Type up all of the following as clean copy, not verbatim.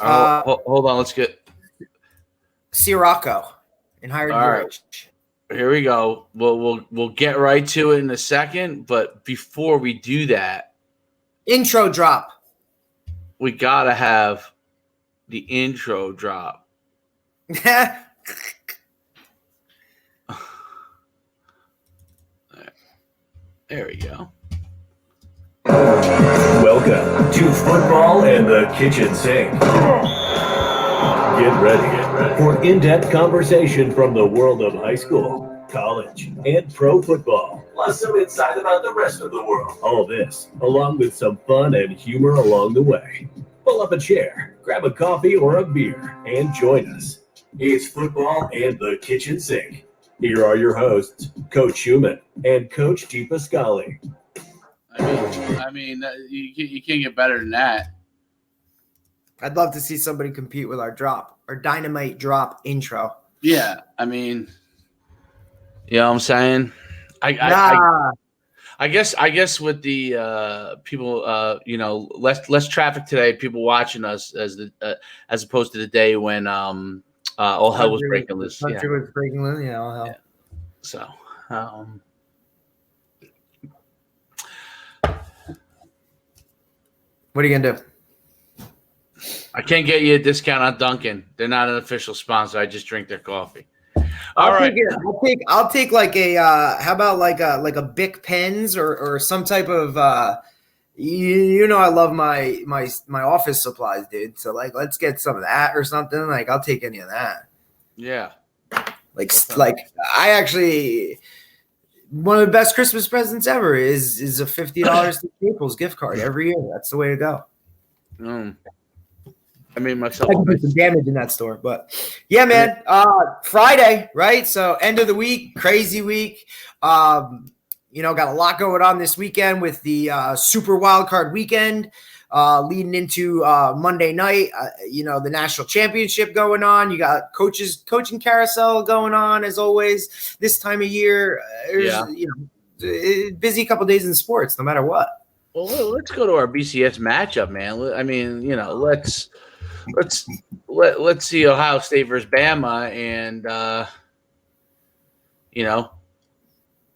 Hold on. Let's get Sirocco in higher right. Here we go. We'll get right to it in a second, but before we do that, intro drop. We gotta have the intro drop. There we go. Welcome to Football and the Kitchen Sink. Get ready for in-depth conversation from the world of high school, college, and pro football. Plus some insight about the rest of the world. All this, along with some fun and humor along the way. Pull up a chair, grab a coffee or a beer, and join us. It's Football and the Kitchen Sink. Here are your hosts, Coach Schuman and Coach DePascali. I mean, you can't get better than that. I'd love to see somebody compete with our dynamite drop intro. Yeah, I mean, you know what I'm saying? I guess with the people, less traffic today, people watching us as opposed to the day when all hell was breaking loose. Country was breaking loose. Yeah, all hell. Yeah. So. What are you gonna do? I can't get you a discount on Dunkin'. They're not an official sponsor. I just drink their coffee. I'll take like a how about like a Bic pens or some type of I love my office supplies, dude. So like let's get some of that or something. Like I'll take any of that. Yeah. Like I actually one of the best Christmas presents ever is a $50 to Staples gift card every year. That's the way to go. I made myself. I can do some damage in that store, but yeah, man. Friday, right? So end of the week, crazy week. Got a lot going on this weekend with the Super Wild Card weekend leading into Monday night. The national championship going on. You got coaching carousel going on as always this time of year. Busy couple days in sports, no matter what. Well, let's go to our BCS matchup, man. I mean, let's see Ohio State versus Bama, and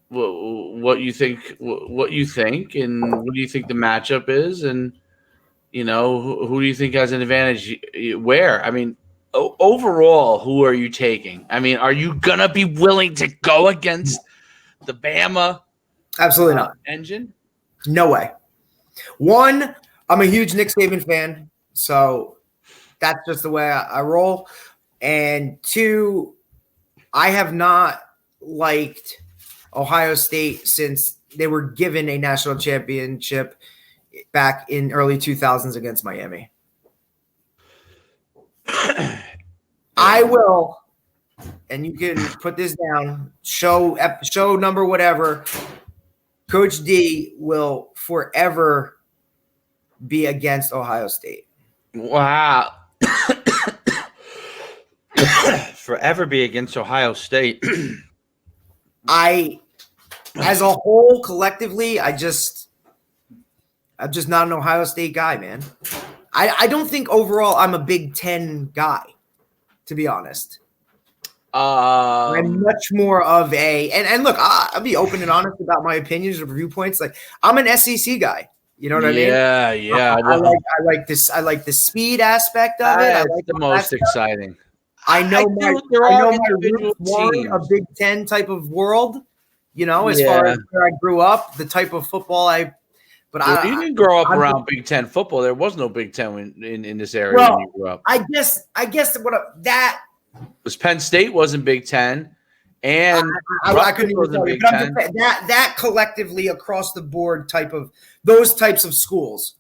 what you think, and what do you think the matchup is, and who do you think has an advantage where? I mean, overall, who are you taking? I mean, are you gonna be willing to go against the Bama? Absolutely not. Engine? No way. One, I'm a huge Nick Saban fan, so that's just the way I roll. And two, I have not liked Ohio State since they were given a national championship back in early 2000s against Miami. I will, and you can put this down, show number whatever, Coach D will forever be against Ohio State. Wow. Forever be against Ohio State. As a whole, collectively, I'm just not an Ohio State guy, man. I don't think overall I'm a Big Ten guy, to be honest. I'm much more of and look, I'll be open and honest about my opinions or viewpoints. Like I'm an SEC guy. You know what I mean? Yeah. I like this. I like the speed aspect of it. I like the most exciting. I know my roots were a Big Ten type of world. As far as where I grew up, the type of football you didn't grow up around Big Ten football. There was no Big Ten in this area when you grew up. I guess that was Penn State wasn't Big Ten, and I couldn't even tell you. But I'm just saying that collectively across the board those types of schools.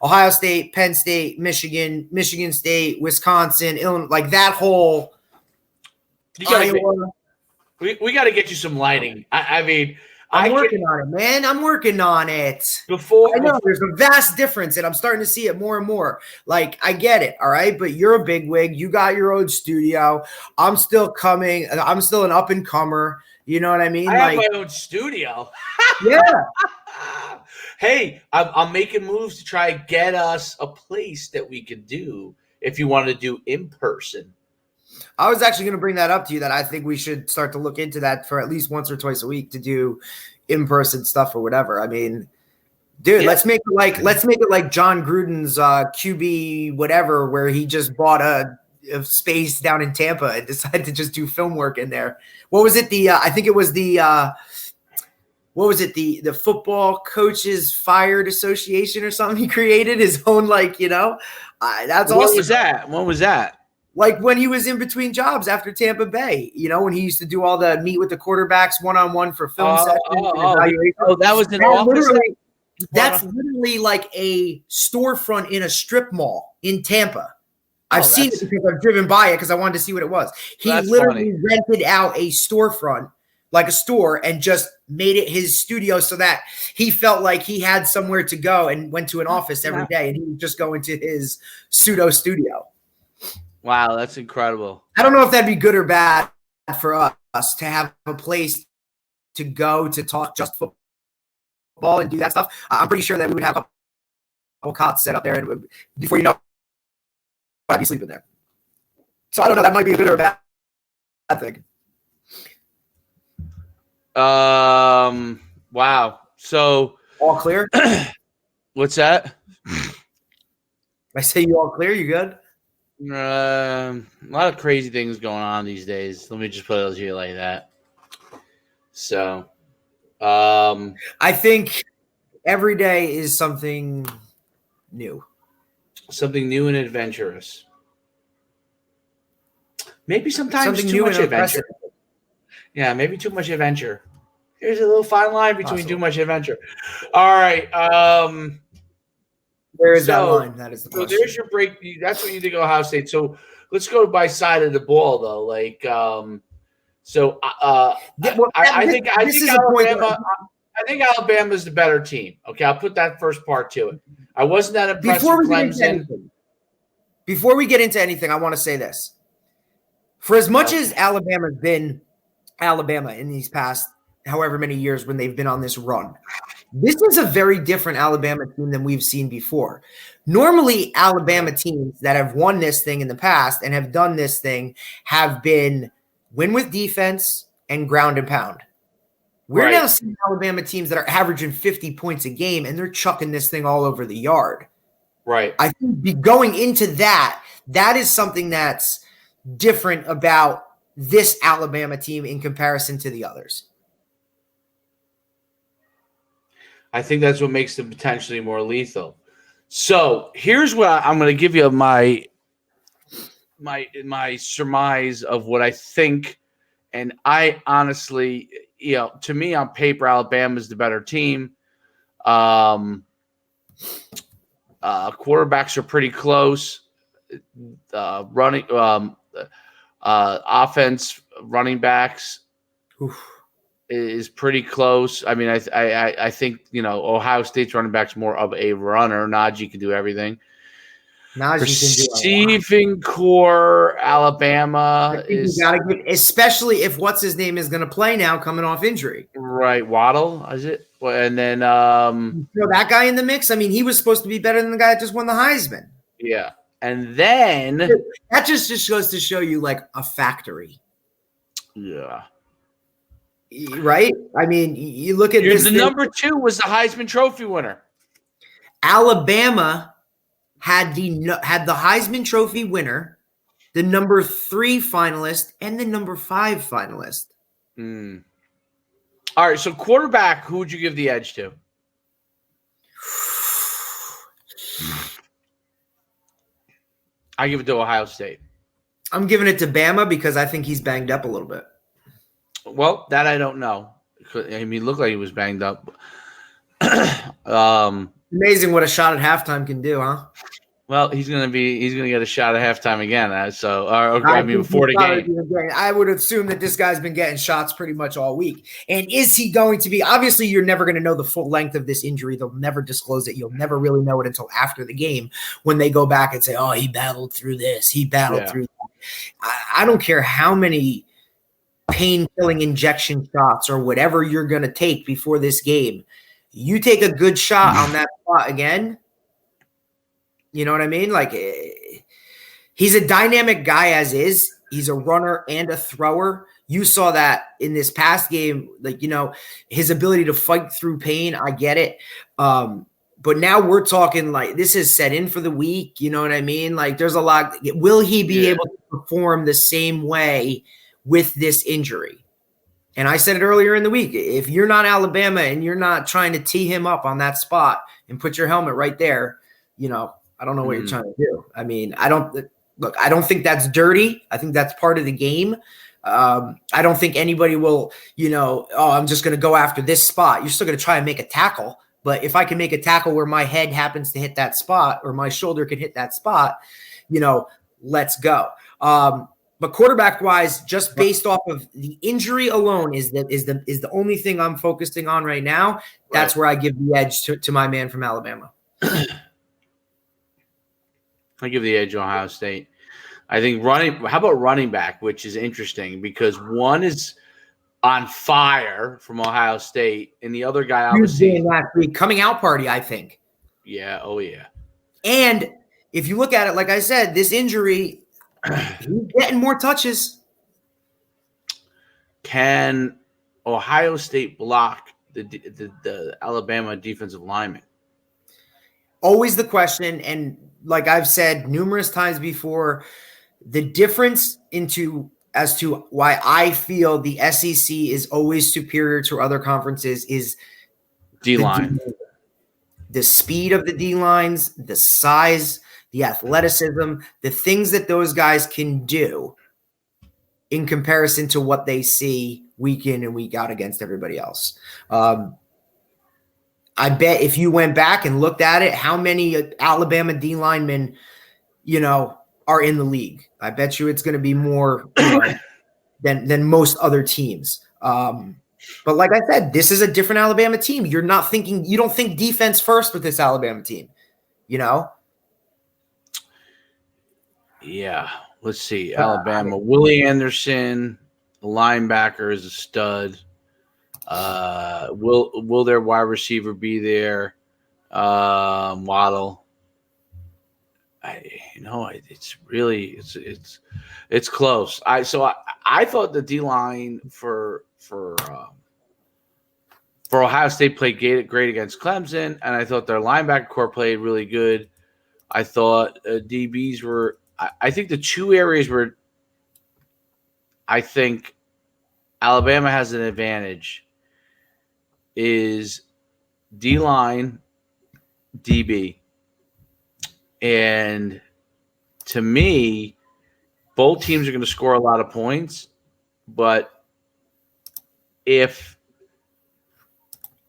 Ohio State, Penn State, Michigan State, Wisconsin, Illinois, like that whole. Iowa. We got to get you some lighting. I'm working on it, man. I'm working on it. I know there's a vast difference, and I'm starting to see it more and more. Like, I get it, all right? But you're a bigwig. You got your own studio. I'm still coming. I'm still an up-and-comer. You know what I mean? I have my own studio. Yeah. Hey, I'm making moves to try to get us a place that we could do if you want to do in person. I was actually going to bring that up to you, that I think we should start to look into that for at least once or twice a week to do in-person stuff or whatever. I mean, dude, let's make it like John Gruden's QB whatever, where he just bought a space down in Tampa and decided to just do film work in there. What was it? I think it was the Football Coaches Fired Association or something. He created his own, that's awesome. What was that? What was that? Like when he was in between jobs after Tampa Bay, when he used to do all the meet with the quarterbacks one-on-one for film sessions. That was an office. That's literally like a storefront in a strip mall in Tampa. I've seen it because I've driven by it because I wanted to see what it was. He literally rented out a storefront, like a store, and just made it his studio so that he felt like he had somewhere to go and went to an office every day, and he would just go into his pseudo studio. Wow, that's incredible. I don't know if that'd be good or bad for us to have a place to go to talk just football and do that stuff. I'm pretty sure that we would have a couple cots set up there, and before you know, I'd be sleeping there. So I don't know. That might be a good or a bad thing. Wow. So all clear? What's that? I say you all clear? You good? A lot of crazy things going on these days. Let me just put it to you like that. So, I think every day is something new. Something new and adventurous. Maybe sometimes something too new much and adventure. Yeah, maybe too much adventure. There's a little fine line between too much adventure. All right. Where is that line? That is the question. So there's your break. That's what you think of Ohio State. So let's go by side of the ball, though. Like, I think Alabama's the better team. Okay, I'll put that first part to it. I wasn't that impressed with Clemson. Before we get into anything, I want to say this. For as much as Alabama's been Alabama in these past however many years when they've been on this run, this is a very different Alabama team than we've seen before. Normally, Alabama teams that have won this thing in the past and have done this thing have been win with defense and ground and pound. We're now seeing Alabama teams that are averaging 50 points a game, and they're chucking this thing all over the yard. Right. I think going into that is something that's different about this Alabama team in comparison to the others. I think that's what makes them potentially more lethal. So here's what I'm going to give you my surmise of what I think. And I honestly, to me on paper, Alabama's the better team. Quarterbacks are pretty close. Offense, running backs is pretty close. I mean, I think Ohio State's running back's more of a runner. Najee can do everything. Receiving core, Alabama is especially if what's his name is going to play now, coming off injury. Right, Waddle is it? And then throw that guy in the mix. I mean, he was supposed to be better than the guy that just won the Heisman. Yeah, and then that just goes to show you like a factory. Yeah. Right? I mean, you look at this. The number 2 was the Heisman Trophy winner. Alabama had the Heisman Trophy winner, the number 3 finalist, and the number 5 finalist. All right, so quarterback, who would you give the edge to? I give it to Ohio State. I'm giving it to Bama because I think he's banged up a little bit. Well, that I don't know. I mean, he looked like he was banged up. Amazing what a shot at halftime can do, huh? Well, he's gonna get a shot at halftime again. Before the game. I would assume that this guy's been getting shots pretty much all week. And is he going to be? Obviously, you're never going to know the full length of this injury. They'll never disclose it. You'll never really know it until after the game when they go back and say, "Oh, he battled through this. He battled through that." I don't care how many pain-killing injection shots or whatever you're going to take before this game. You take a good shot on that spot again. You know what I mean? Like, he's a dynamic guy as is. He's a runner and a thrower. You saw that in this past game, like, his ability to fight through pain. I get it. But now we're talking like this is set in for the week. You know what I mean? Like, there's a lot. Will he be able to perform the same way with this injury? And I said it earlier in the week. If you're not Alabama and you're not trying to tee him up on that spot and put your helmet right there, I don't know what you're trying to do. I mean, I don't think that's dirty. I think that's part of the game. I don't think anybody will, I'm just going to go after this spot. You're still going to try and make a tackle. But if I can make a tackle where my head happens to hit that spot or my shoulder can hit that spot, let's go. But quarterback wise, just based off of the injury alone is the only thing I'm focusing on right now. That's where I give the edge to my man from Alabama. I give the edge to Ohio State. I think how about running back, which is interesting because one is on fire from Ohio State, and the other guy obviously last week coming out party, I think. Yeah, oh yeah. And if you look at it, like I said, this injury, he's getting more touches. Can Ohio State block the Alabama defensive lineman? Always the question, and like I've said numerous times before, the difference as to why I feel the SEC is always superior to other conferences is D-line. The speed of the D-lines, the size, the athleticism, the things that those guys can do in comparison to what they see week in and week out against everybody else. I bet if you went back and looked at it, how many Alabama D linemen, are in the league. I bet you it's going to be more than most other teams. But like I said, this is a different Alabama team. You don't think defense first with this Alabama team, Yeah. Let's see. Alabama. Willie Anderson, the linebacker, is a stud. Will their wide receiver be there? Waddle. It's close. I thought the D line for Ohio State played great against Clemson, and I thought their linebacker core played really good. I thought DBs were. I think the two areas where I think Alabama has an advantage is D-line, DB. And to me, both teams are going to score a lot of points. But if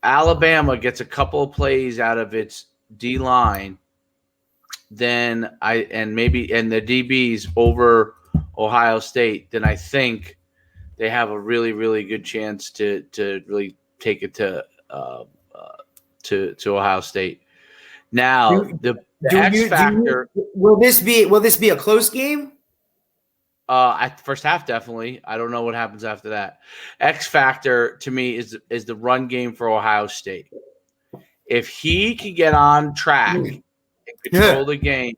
Alabama gets a couple of plays out of its D-line, then the DBs over Ohio State, then I think they have a really, really good chance to really take it to Ohio State. Now, the X factor. Will this be a close game? At the first half, definitely. I don't know what happens after that. X factor to me is the run game for Ohio State. If he can get on track and control the game,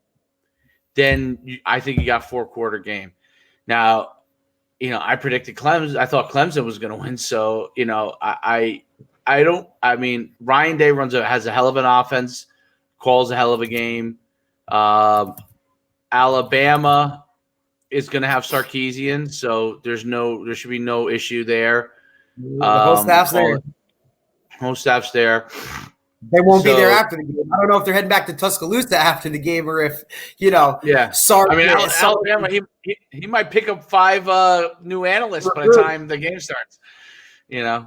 then I think you got 4-quarter game. Now, I predicted Clemson. I thought Clemson was going to win. So, Ryan Day has a hell of an offense, calls a hell of a game. Alabama is going to have Sarkisian, so there should be no issue there. The whole staff's there. Whole staff's there. They won't be there after the game. I don't know if they're heading back to Tuscaloosa after the game or if, Sark. Alabama, he might pick up 5 new analysts by the time the game starts.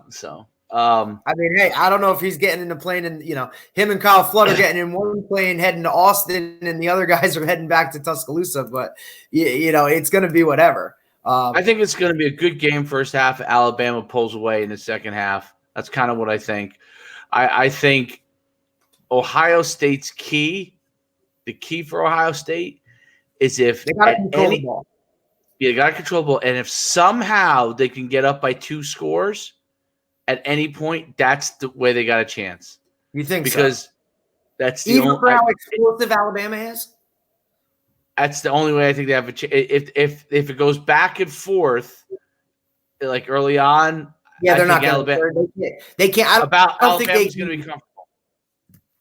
So. Hey, I don't know if he's getting in the plane and, him and Kyle Flood are getting in one plane heading to Austin and the other guys are heading back to Tuscaloosa, but, it's going to be whatever. I think it's going to be a good game first half. Alabama pulls away in the second half. That's kind of what I think. I think Ohio State's the key for Ohio State is if they got to control the ball. You got to control the ball. And if somehow they can get up by 2 scores at any point, that's the way they got a chance. You think because so? That's the Even only for how explosive Alabama is? That's the only way I think they have a chance. If it goes back and forth, like early on, yeah, they're not going to. They can't. I don't think they're going to be comfortable.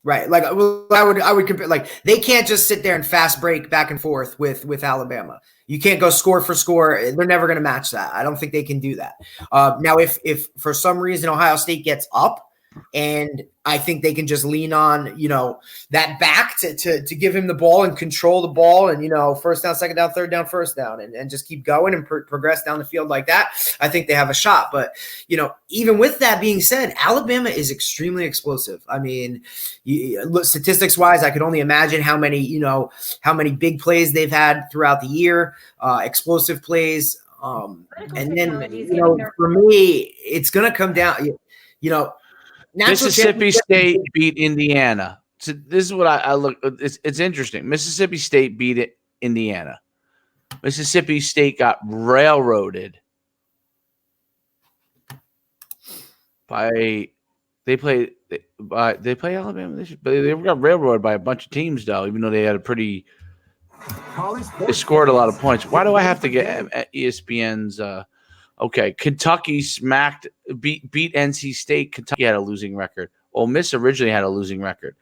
Right. Like I would compare, like they can't just sit there and fast break back and forth with Alabama. You can't go score for score. They're never going to match that. I don't think they can do that. Now, if for some reason Ohio State gets up, and I think they can just lean on, that back to give him the ball and control the ball and, first down, second down, third down, first down, and just keep going and progress down the field like that. I think they have a shot. But, even with that being said, Alabama is extremely explosive. I mean, statistics wise, I could only imagine how many big plays they've had throughout the year, explosive plays. And then, for me, it's going to come down, Mississippi State beat Indiana. So this is what I look. It's interesting. Mississippi State beat Indiana. Mississippi State got railroaded by they play Alabama, but they got railroaded by a bunch of teams though. Even though they had they scored a lot of points. Why do I have to get ESPN's? Okay, Kentucky beat NC State. Kentucky had a losing record. Ole Miss originally had a losing record.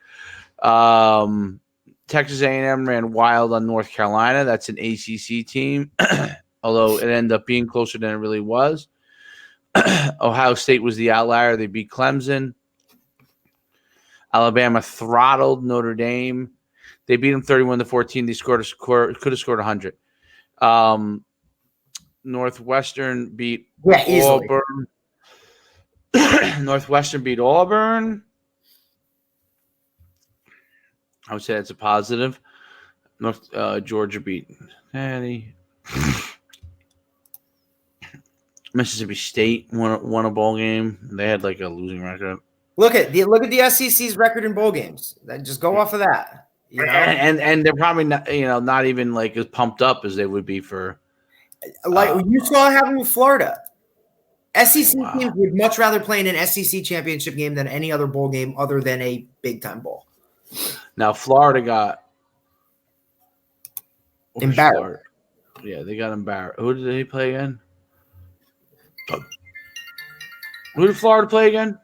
Texas A&M ran wild on North Carolina. That's an ACC team, although it ended up being closer than it really was. Ohio State was the outlier. They beat Clemson. Alabama throttled Notre Dame. They beat them 31-14. They could have scored 100. Northwestern beat Auburn. Northwestern beat Auburn. I would say that's a positive. Georgia beat Mississippi State won a bowl game. They had like a losing record. Look at the SEC's record in bowl games. Just go off of that. And they're probably not even like as pumped up as they would be for. Like you saw it happen with Florida. SEC teams would much rather play in an SEC championship game than any other bowl game other than a big-time bowl. Now, Florida got embarrassed. Yeah, they got embarrassed. Who did they play again? Who did Florida play again?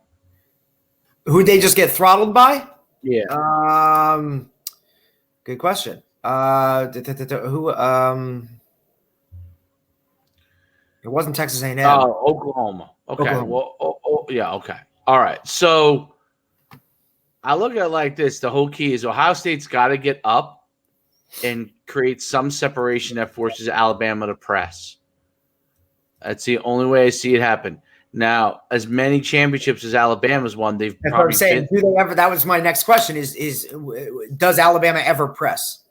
Who did they just get throttled by? Yeah. Good question. Who? It wasn't Texas A&M. Oh, Oklahoma. Okay. Oklahoma. Well, yeah. Okay. All right. So I look at it like this. The whole key is Ohio State's got to get up and create some separation that forces Alabama to press. That's the only way I see it happen. Now, as many championships as Alabama's won, they've That's probably what I'm saying. Do they ever? That was my next question. Is does Alabama ever press?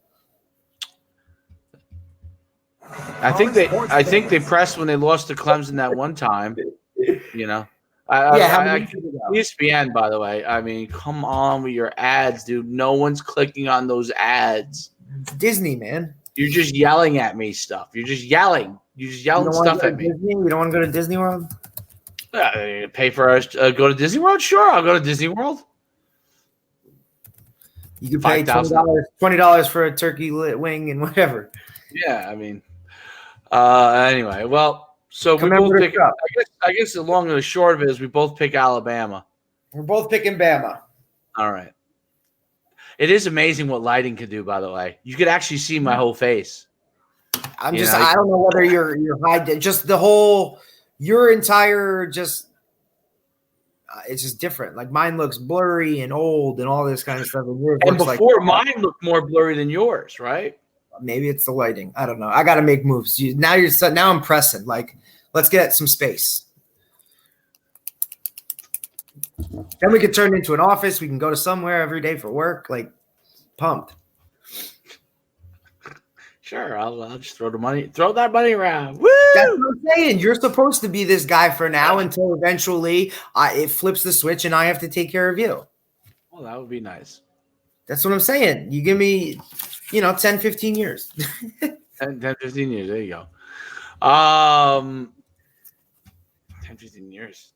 I think they pressed when they lost to Clemson that one time. ESPN, by the way. I mean, come on with your ads, dude. No one's clicking on those ads. It's Disney, man. You're just yelling at me stuff. You're just yelling. You're just yelling stuff at me. Disney? You don't want to go to Disney World? Pay for us go to Disney World? Sure, I'll go to Disney World. You can pay $20 for a turkey wing and whatever. Yeah, I mean. Anyway, well, so we both pick. I guess the long and the short of it is we both pick Alabama. We're both picking Bama. All right. It is amazing what lighting can do. By the way, you could actually see my whole face. I don't know whether you're high. Just the whole, your entire just. It's just different. Like mine looks blurry and old and all this kind of stuff. And before mine looked more blurry than yours, right? Maybe it's the lighting. I don't know. I got to make moves. Now I'm pressing. Like, let's get some space. Then we could turn it into an office. We can go to somewhere every day for work. Like, pumped. Sure, I'll just throw that money around. Woo! That's what I'm saying. You're supposed to be this guy for now until eventually it flips the switch and I have to take care of you. Well, that would be nice. That's what I'm saying. You give me, 10, 15 years. 10, 15 years. There you go. 10, 15 years.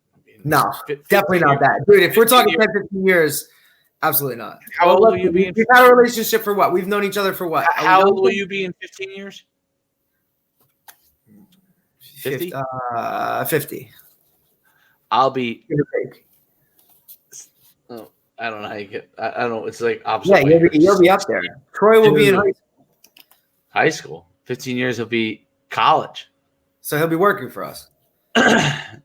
No, definitely not that. Dude, if we're talking 10, 15 years, absolutely not. How old will you be? We've had a relationship for what? We've known each other for what? How old will you be in 15 years? 50? 50. I'll be. Oh, I don't know how you get. I don't know. It's like opposite. Yeah, you'll be up there. Troy will be in high school. 15 years, he'll be college. So he'll be working for us.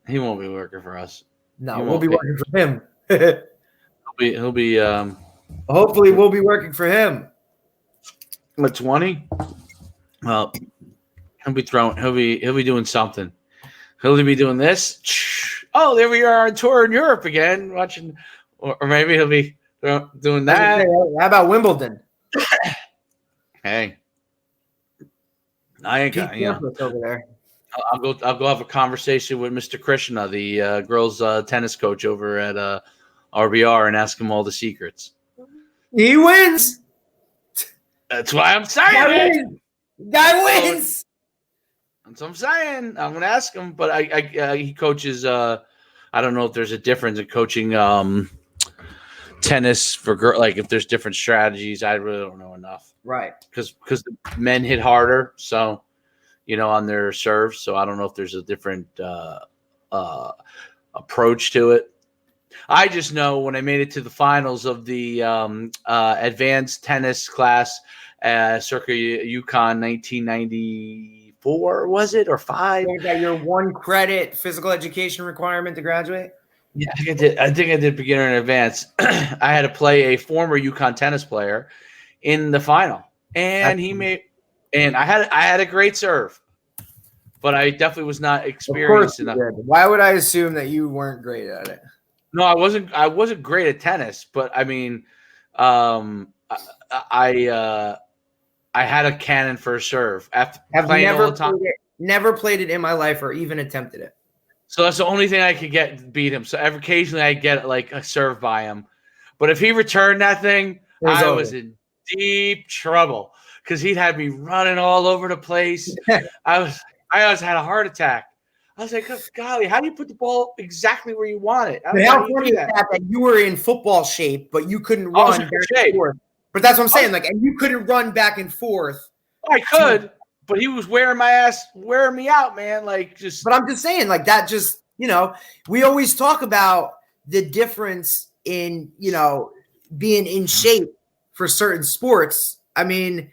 He won't be working for us. No, we'll be working for him. he'll be. Hopefully, we'll be working for him. At 20. Well, he'll be doing something. He'll be doing this. Oh, there we are on tour in Europe again, watching, or maybe he'll be doing that. How about Wimbledon? Hey, I ain't got over there. I'll go have a conversation with Mr. Krishna, the girls' tennis coach over at RBR, and ask him all the secrets. He wins. That's why I'm saying Guy wins. That's what I'm saying. I'm gonna ask him, but he coaches. I don't know if there's a difference in coaching tennis for girl. Like if there's different strategies, I really don't know enough. Right. Because the men hit harder, so on their serves. So I don't know if there's a different approach to it. I just know when I made it to the finals of the advanced tennis class, Circa UConn 1994, was it, or 5? You got your 1 credit physical education requirement to graduate? Yeah, I think I did beginner and advanced. I had to play a former UConn tennis player in the final, and I had a great serve, but I definitely was not experienced enough. Why would I assume that you weren't great at it? No, I wasn't great at tennis, but I mean, I had a cannon for a serve after playing all the time. Never played it in my life or even attempted it. So that's the only thing I could beat him. So occasionally I get like a serve by him, but if he returned that thing, I was in deep trouble because he'd had me running all over the place. I always had a heart attack. I was like, golly, how do you put the ball exactly where you want it? How funny is that you were in football shape, but you couldn't run back and forth? But that's what I'm saying. Like, and you couldn't run back and forth. I could, but he was wearing me out, man. Like, just. But I'm just saying, like, that just, we always talk about the difference in, being in shape for certain sports. I mean,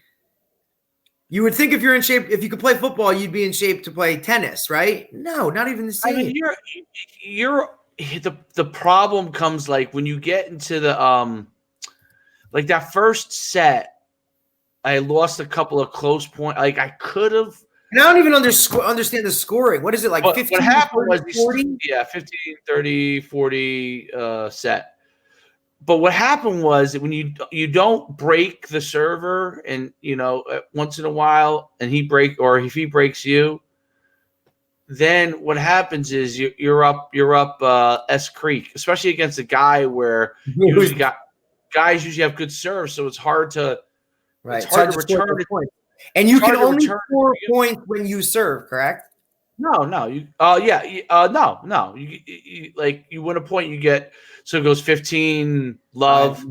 you would think if you're in shape, if you could play football, you'd be in shape to play tennis, right? No, not even the same. I mean, the problem comes like when you get into the like that first set, I lost a couple of close points. Like I could have. And I don't even understand the scoring. What is it like? 15, what happened 30, was 40? 15, 30, 40 set. But what happened was when you don't break the server, and once in a while, and if he breaks you, then what happens is you're up S Creek, especially against a guy where guys usually have good serves, so it's hard to right. It's hard to return it. And you can only score points when you serve, correct? No. No. You win a point, you get. So it goes 15 love,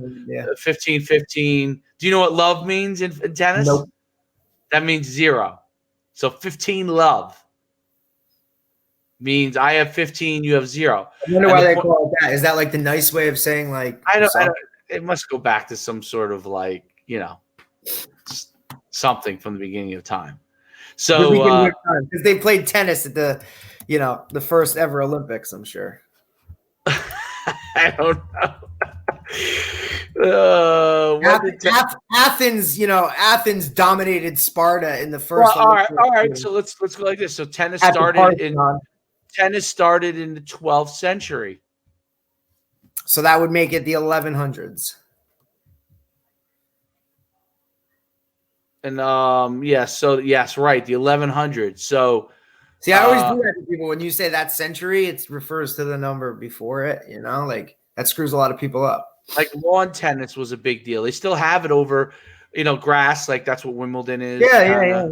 15. Do you know what love means in tennis? Nope. That means 0. So 15 love means I have 15, you have 0. I wonder why they call it that. Is that like the nice way of saying like? I don't. It must go back to some sort of like something from the beginning of time. So because they played tennis at the the first ever Olympics, I'm sure. I don't know. Athens, Athens dominated Sparta in the first. Well, all right. So let's go like this. So tennis started in the 12th century. So that would make it the 1100s. And yes, right, the 1100s. So see, I always do that to people when you say that century. It refers to the number before it. Like that screws a lot of people up. Like lawn tennis was a big deal. They still have it over, grass. Like that's what Wimbledon is. Yeah.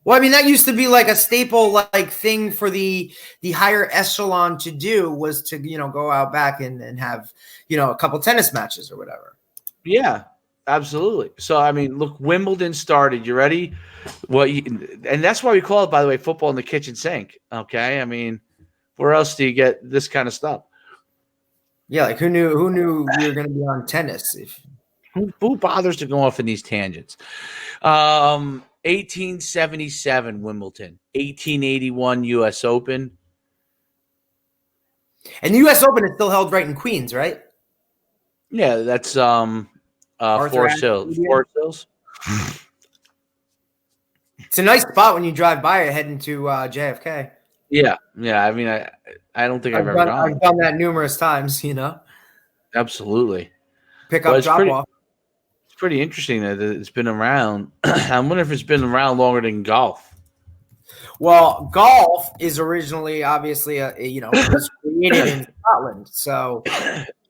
Well, I mean, that used to be like a staple like thing for the higher echelon to do was to, go out back and have, a couple tennis matches or whatever. Yeah, absolutely. So, I mean, look, Wimbledon started. You ready? And that's why we call it, by the way, football in the kitchen sink. Okay. I mean, where else do you get this kind of stuff? Yeah. Like who knew we were going to be on tennis? Who bothers to go off in these tangents? 1877 Wimbledon, 1881 U.S. Open. And the U.S. Open is still held right in Queens, right? Yeah, that's Forest Hills. Forest Hills. It's a nice spot when you drive by it heading to JFK. Yeah. I mean, I don't think I've ever gone. I've done that numerous times. Absolutely. Pick up, drop off. It's pretty interesting that it's been around. I wonder if it's been around longer than golf. Well, golf is originally obviously was created in Scotland, so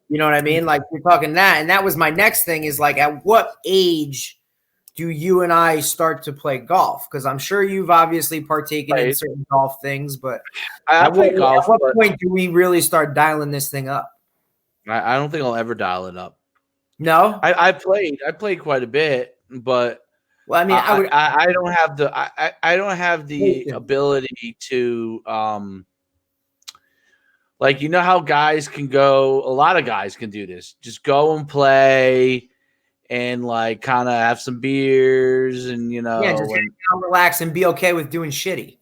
you know what I mean. Like we're talking that, and that was my next thing. Is like, at what age do you and I start to play golf? Because I'm sure you've obviously partaken in certain golf things, but I play golf. At what point do we really start dialing this thing up? I don't think I'll ever dial it up. No, I played quite a bit, but well, I mean, I don't have the ability to like, how guys can go. A lot of guys can do this. Just go and play, and like kind of have some beers, and just hang out, relax, and be okay with doing shitty.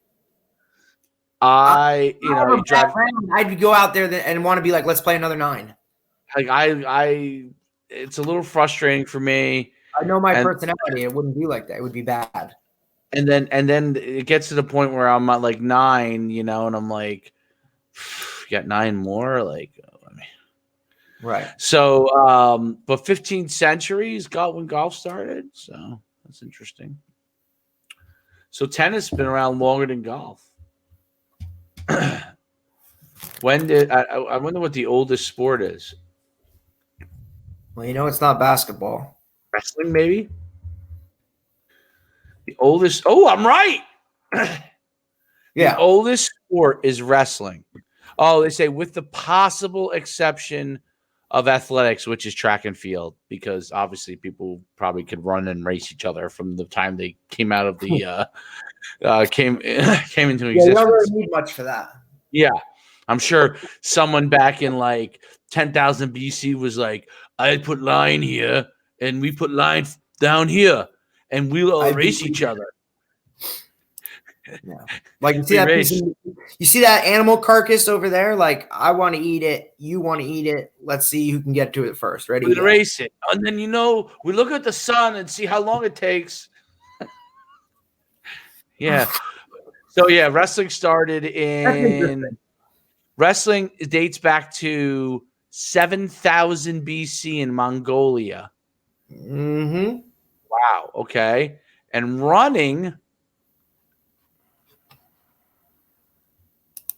I'd go out there and want to be like, let's play another 9. Like it's a little frustrating for me. I know my personality. It wouldn't be like that. It would be bad. And then it gets to the point where I'm at like 9, and I'm like, you got 9 more, like, right. So, but 15 centuries when golf started, so that's interesting. So tennis has been around longer than golf. I wonder what the oldest sport is. Well, it's not basketball. Wrestling, maybe? The oldest. Oh, I'm right. Yeah. The oldest sport is wrestling. Oh, they say with the possible exception of athletics, which is track and field, because obviously people probably could run and race each other from the time they came out of the came into existence. You don't really need much for that. Yeah. I'm sure someone back in like 10,000 BC was like, I put line here and we put line down here and we'll all race each other. Yeah. Like you see that animal carcass over there? Like, I want to eat it. You want to eat it. Let's see who can get to it first. Ready? We race it. And then, we look at the sun and see how long it takes. Yeah. So, yeah, wrestling started wrestling dates back to 7,000 BC in Mongolia. Mm-hmm. Wow. Okay. And running,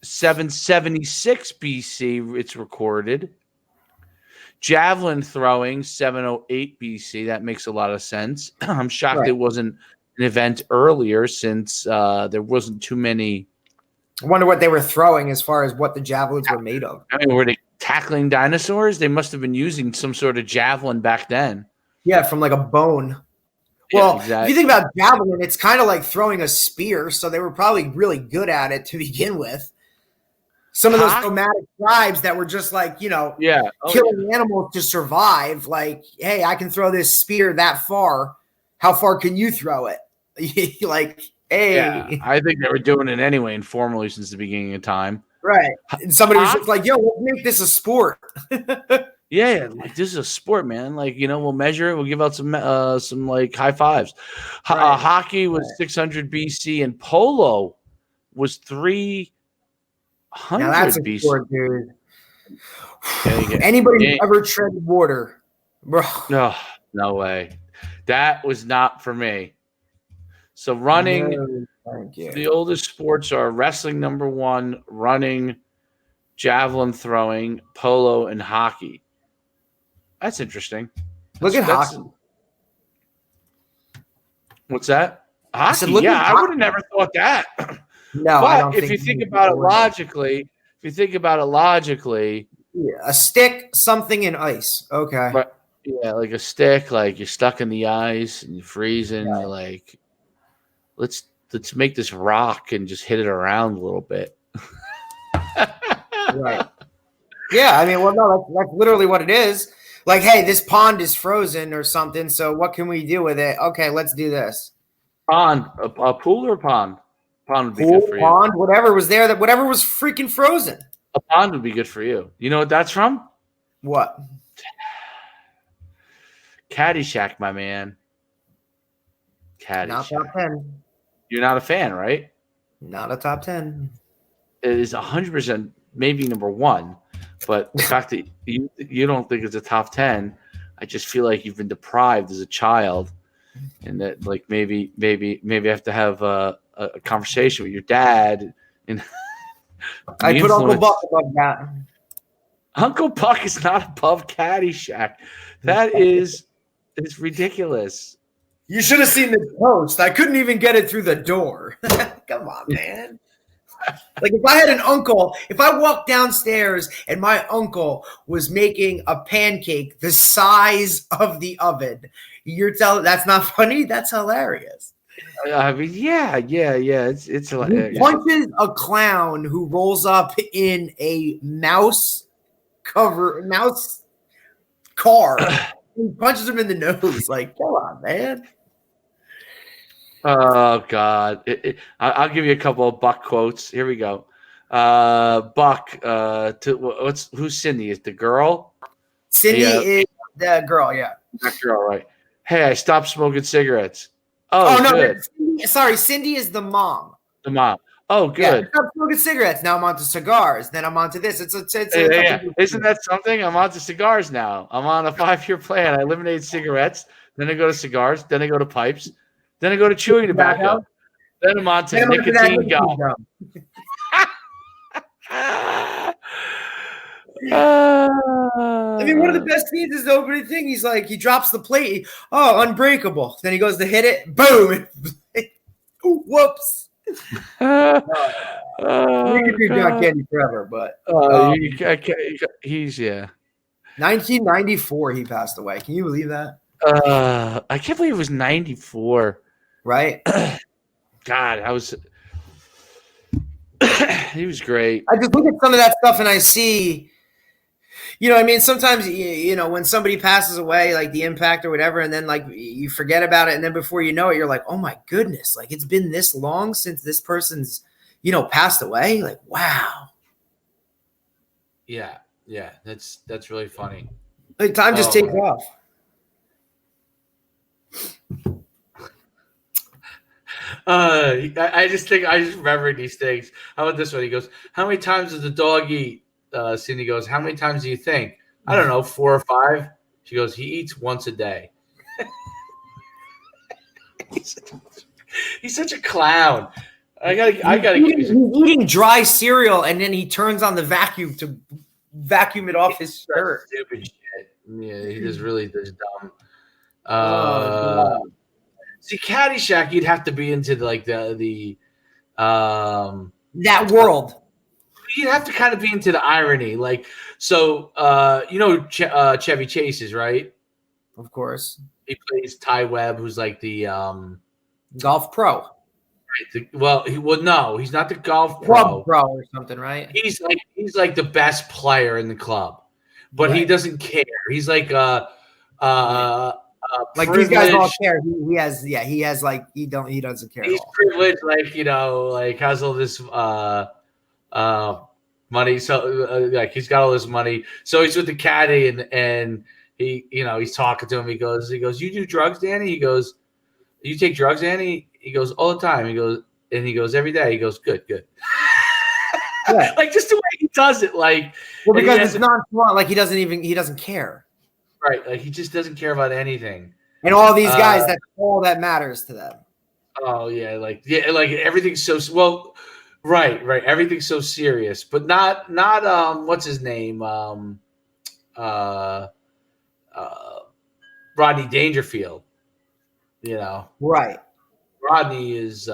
776 BC, it's recorded. Javelin throwing, 708 BC. That makes a lot of sense. I'm shocked it wasn't an event earlier, since there wasn't too many. I wonder what they were throwing as far as what the javelins were made of. I mean, were they tackling dinosaurs? They must have been using some sort of javelin back then. Yeah, from like a bone. Well, If you think about javelin, it's kind of like throwing a spear, so they were probably really good at it to begin with. Some of those nomadic tribes that were just like, killing animals to survive. Like, hey, I can throw this spear that far. How far can you throw it? Like, hey. Yeah, I think they were doing it anyway, informally, since the beginning of time. Right. And somebody was just like, yo, let's make this a sport. Yeah, like, this is a sport, man. Like, we'll measure it. We'll give out some like high fives. Right. Hockey was 600 BC, and polo was 300 now that's BC. A sport, dude. Anybody who's ever treaded water, bro? No way. That was not for me. So running, the oldest sports are wrestling, number 1, running, javelin throwing, polo, and hockey. That's interesting. Look at hockey. What's that? Hockey, look yeah, at I would hockey. have never thought that. No, I don't But if think you think about it logically, a stick, something in ice. Okay. but yeah, like a stick, like you're stuck in the ice and you're freezing. You're like, let's make this rock and just hit it around a little bit. Right. Yeah, I mean, well, no, that's literally what it is. Like, hey, this pond is frozen or something. So what can we do with it? Okay, let's do this. Pond, a pool or a pond? Pond would be Pool, good for you. pond, whatever was there, that whatever was freaking frozen. A pond would be good for you. You know what that's from? What? Caddyshack, my man. Not Caddyshack. top 10. You're not a fan, right? Not a top 10. It is 100% maybe number one, but the fact that you don't think it's a top 10, I just feel like you've been deprived as a child, and that like maybe I have to have a conversation with your dad. And I put Uncle Buck above that. Uncle Buck is not above Caddyshack. That is ridiculous. You should have seen the post. I couldn't even get it through the door. Come on, man. Like if I had an uncle, if I walked downstairs and my uncle was making a pancake the size of the oven, you're telling that's not funny? That's hilarious. I mean, yeah. It's hilarious. He punches a clown who rolls up in a mouse car. He punches him in the nose. Like, come on, man. Oh God! I'll give you a couple of Buck quotes. Here we go. Buck. Who's Cindy? Is the girl? Cindy is the girl. Yeah, that girl, right? Hey, I stopped smoking cigarettes. Oh no! Good. Sorry, Cindy is the mom. The mom. Oh, good. Yeah, I stopped smoking cigarettes. Now I'm on to cigars. Then I'm on to this. It's Isn't that something? I'm on to cigars now. I'm on a 5-year plan. I eliminate cigarettes. Then I go to cigars. Then I go to pipes. Then I go to chewing tobacco. Then I'm on to nicotine gum. I mean, one of the best scenes is the opening thing. He's like, he drops the plate. Oh, unbreakable. Then he goes to hit it. Boom. Ooh, whoops. We could do John Candy forever, but he's 1994 he passed away. Can you believe that? I can't believe it was 94. Right? God, he was great. I just look at some of that stuff and I see, you know, I mean, sometimes, you know, when somebody passes away, like the impact or whatever, and then like you forget about it. And then before you know it, you're like, oh my goodness, like it's been this long since this person's, you know, passed away. Like, wow. Yeah. That's really funny. Like time just takes off. I just remember these things. How about this one? He goes, how many times does the dog eat? Cindy goes, how many times do you think? I don't know, 4 or 5. She goes, he eats once a day. He's such a clown. I gotta he's eating dry cereal and then he turns on the vacuum to vacuum it off his shirt. Stupid shit. Yeah, he just really does dumb. See, Caddyshack, you'd have to be into that world. You'd have to kind of be into the irony, like so. You know, Chevy Chase is right. Of course, he plays Ty Webb, who's like the golf pro. Right. No, he's not the golf pro or something, right? He's like the best player in the club, but he doesn't care. He's like like these guys all care. He has like he doesn't care. He's privileged, like you know, like has all this money. So like he's got all this money. So he's with the caddy and he, you know, he's talking to him. He goes, you do drugs, Danny? He goes, you take drugs, Danny? He goes, all the time. He goes every day. He goes, good. Yeah. Like just the way he does it, like because it's nonchalant. Like he doesn't care. Right, like he just doesn't care about anything. And all these guys, that's all that matters to them. Oh yeah, like everything's so well. Right. Everything's so serious, but not what's his name? Rodney Dangerfield. You know. Right. Rodney is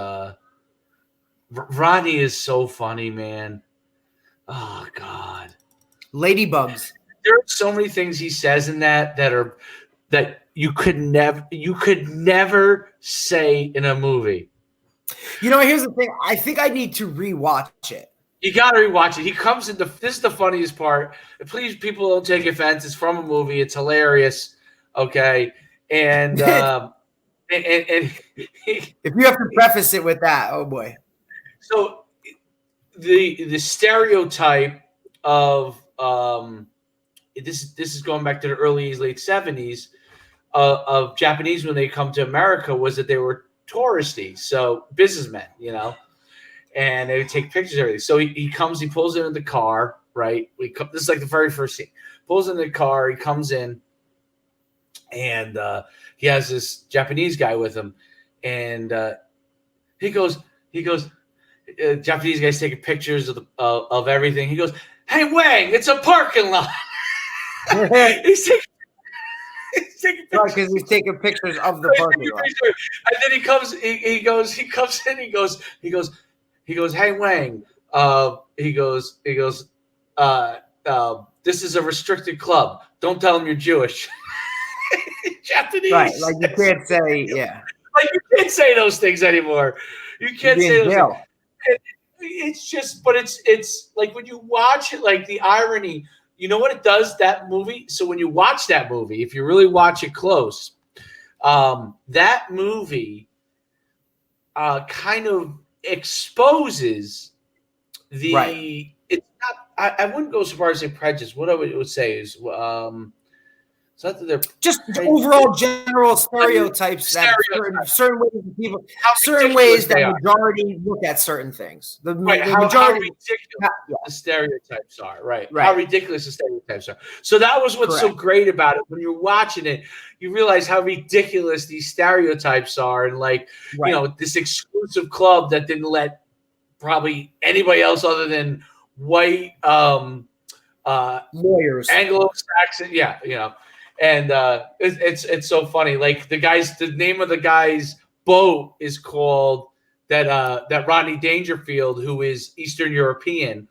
so funny, man. Oh God. Ladybugs. There are so many things he says in that you could never say in a movie. Here's the thing. I think I need to rewatch it. You got to rewatch it. He comes into this is the funniest part. Please, people don't take offense. It's from a movie. It's hilarious. Okay, and if you have to preface it with that, oh boy. So the stereotype of this is going back to the early late 70s of Japanese when they come to America was that they were touristy, so businessmen, and they would take pictures of everything. So he pulls into the car, right? This is like the very first scene. Pulls in the car, he comes in, and he has this Japanese guy with him, and he goes. Japanese guy's taking pictures of everything. He goes, "Hey Wang, it's a parking lot." He's taking pictures because he's taking pictures of the parking lot. And then he comes in. He goes, "Hey Wang," "This is a restricted club. Don't tell him you're Jewish." Japanese, right? Like you can't say, yeah. Like you can't say those things anymore. You can't say those things. It's just, but it's like when you watch it, like the irony. You know what it does, that movie? So when you watch that movie, if you really watch it close, that movie kind of exposes the. Right. It's not. I wouldn't go so far as say prejudice. What I would say is, it's not that they're just overall general stereotypes that certain ways of people, certain ways that majority look at certain things. The majority, how ridiculous the stereotypes are, right? How ridiculous the stereotypes are. So that was what's so great about it. When you're watching it, you realize how ridiculous these stereotypes are, and this exclusive club that didn't let probably anybody else other than white lawyers, Anglo-Saxon, And it's so funny. Like the name of the guy's boat is called that Rodney Dangerfield, who is Eastern European.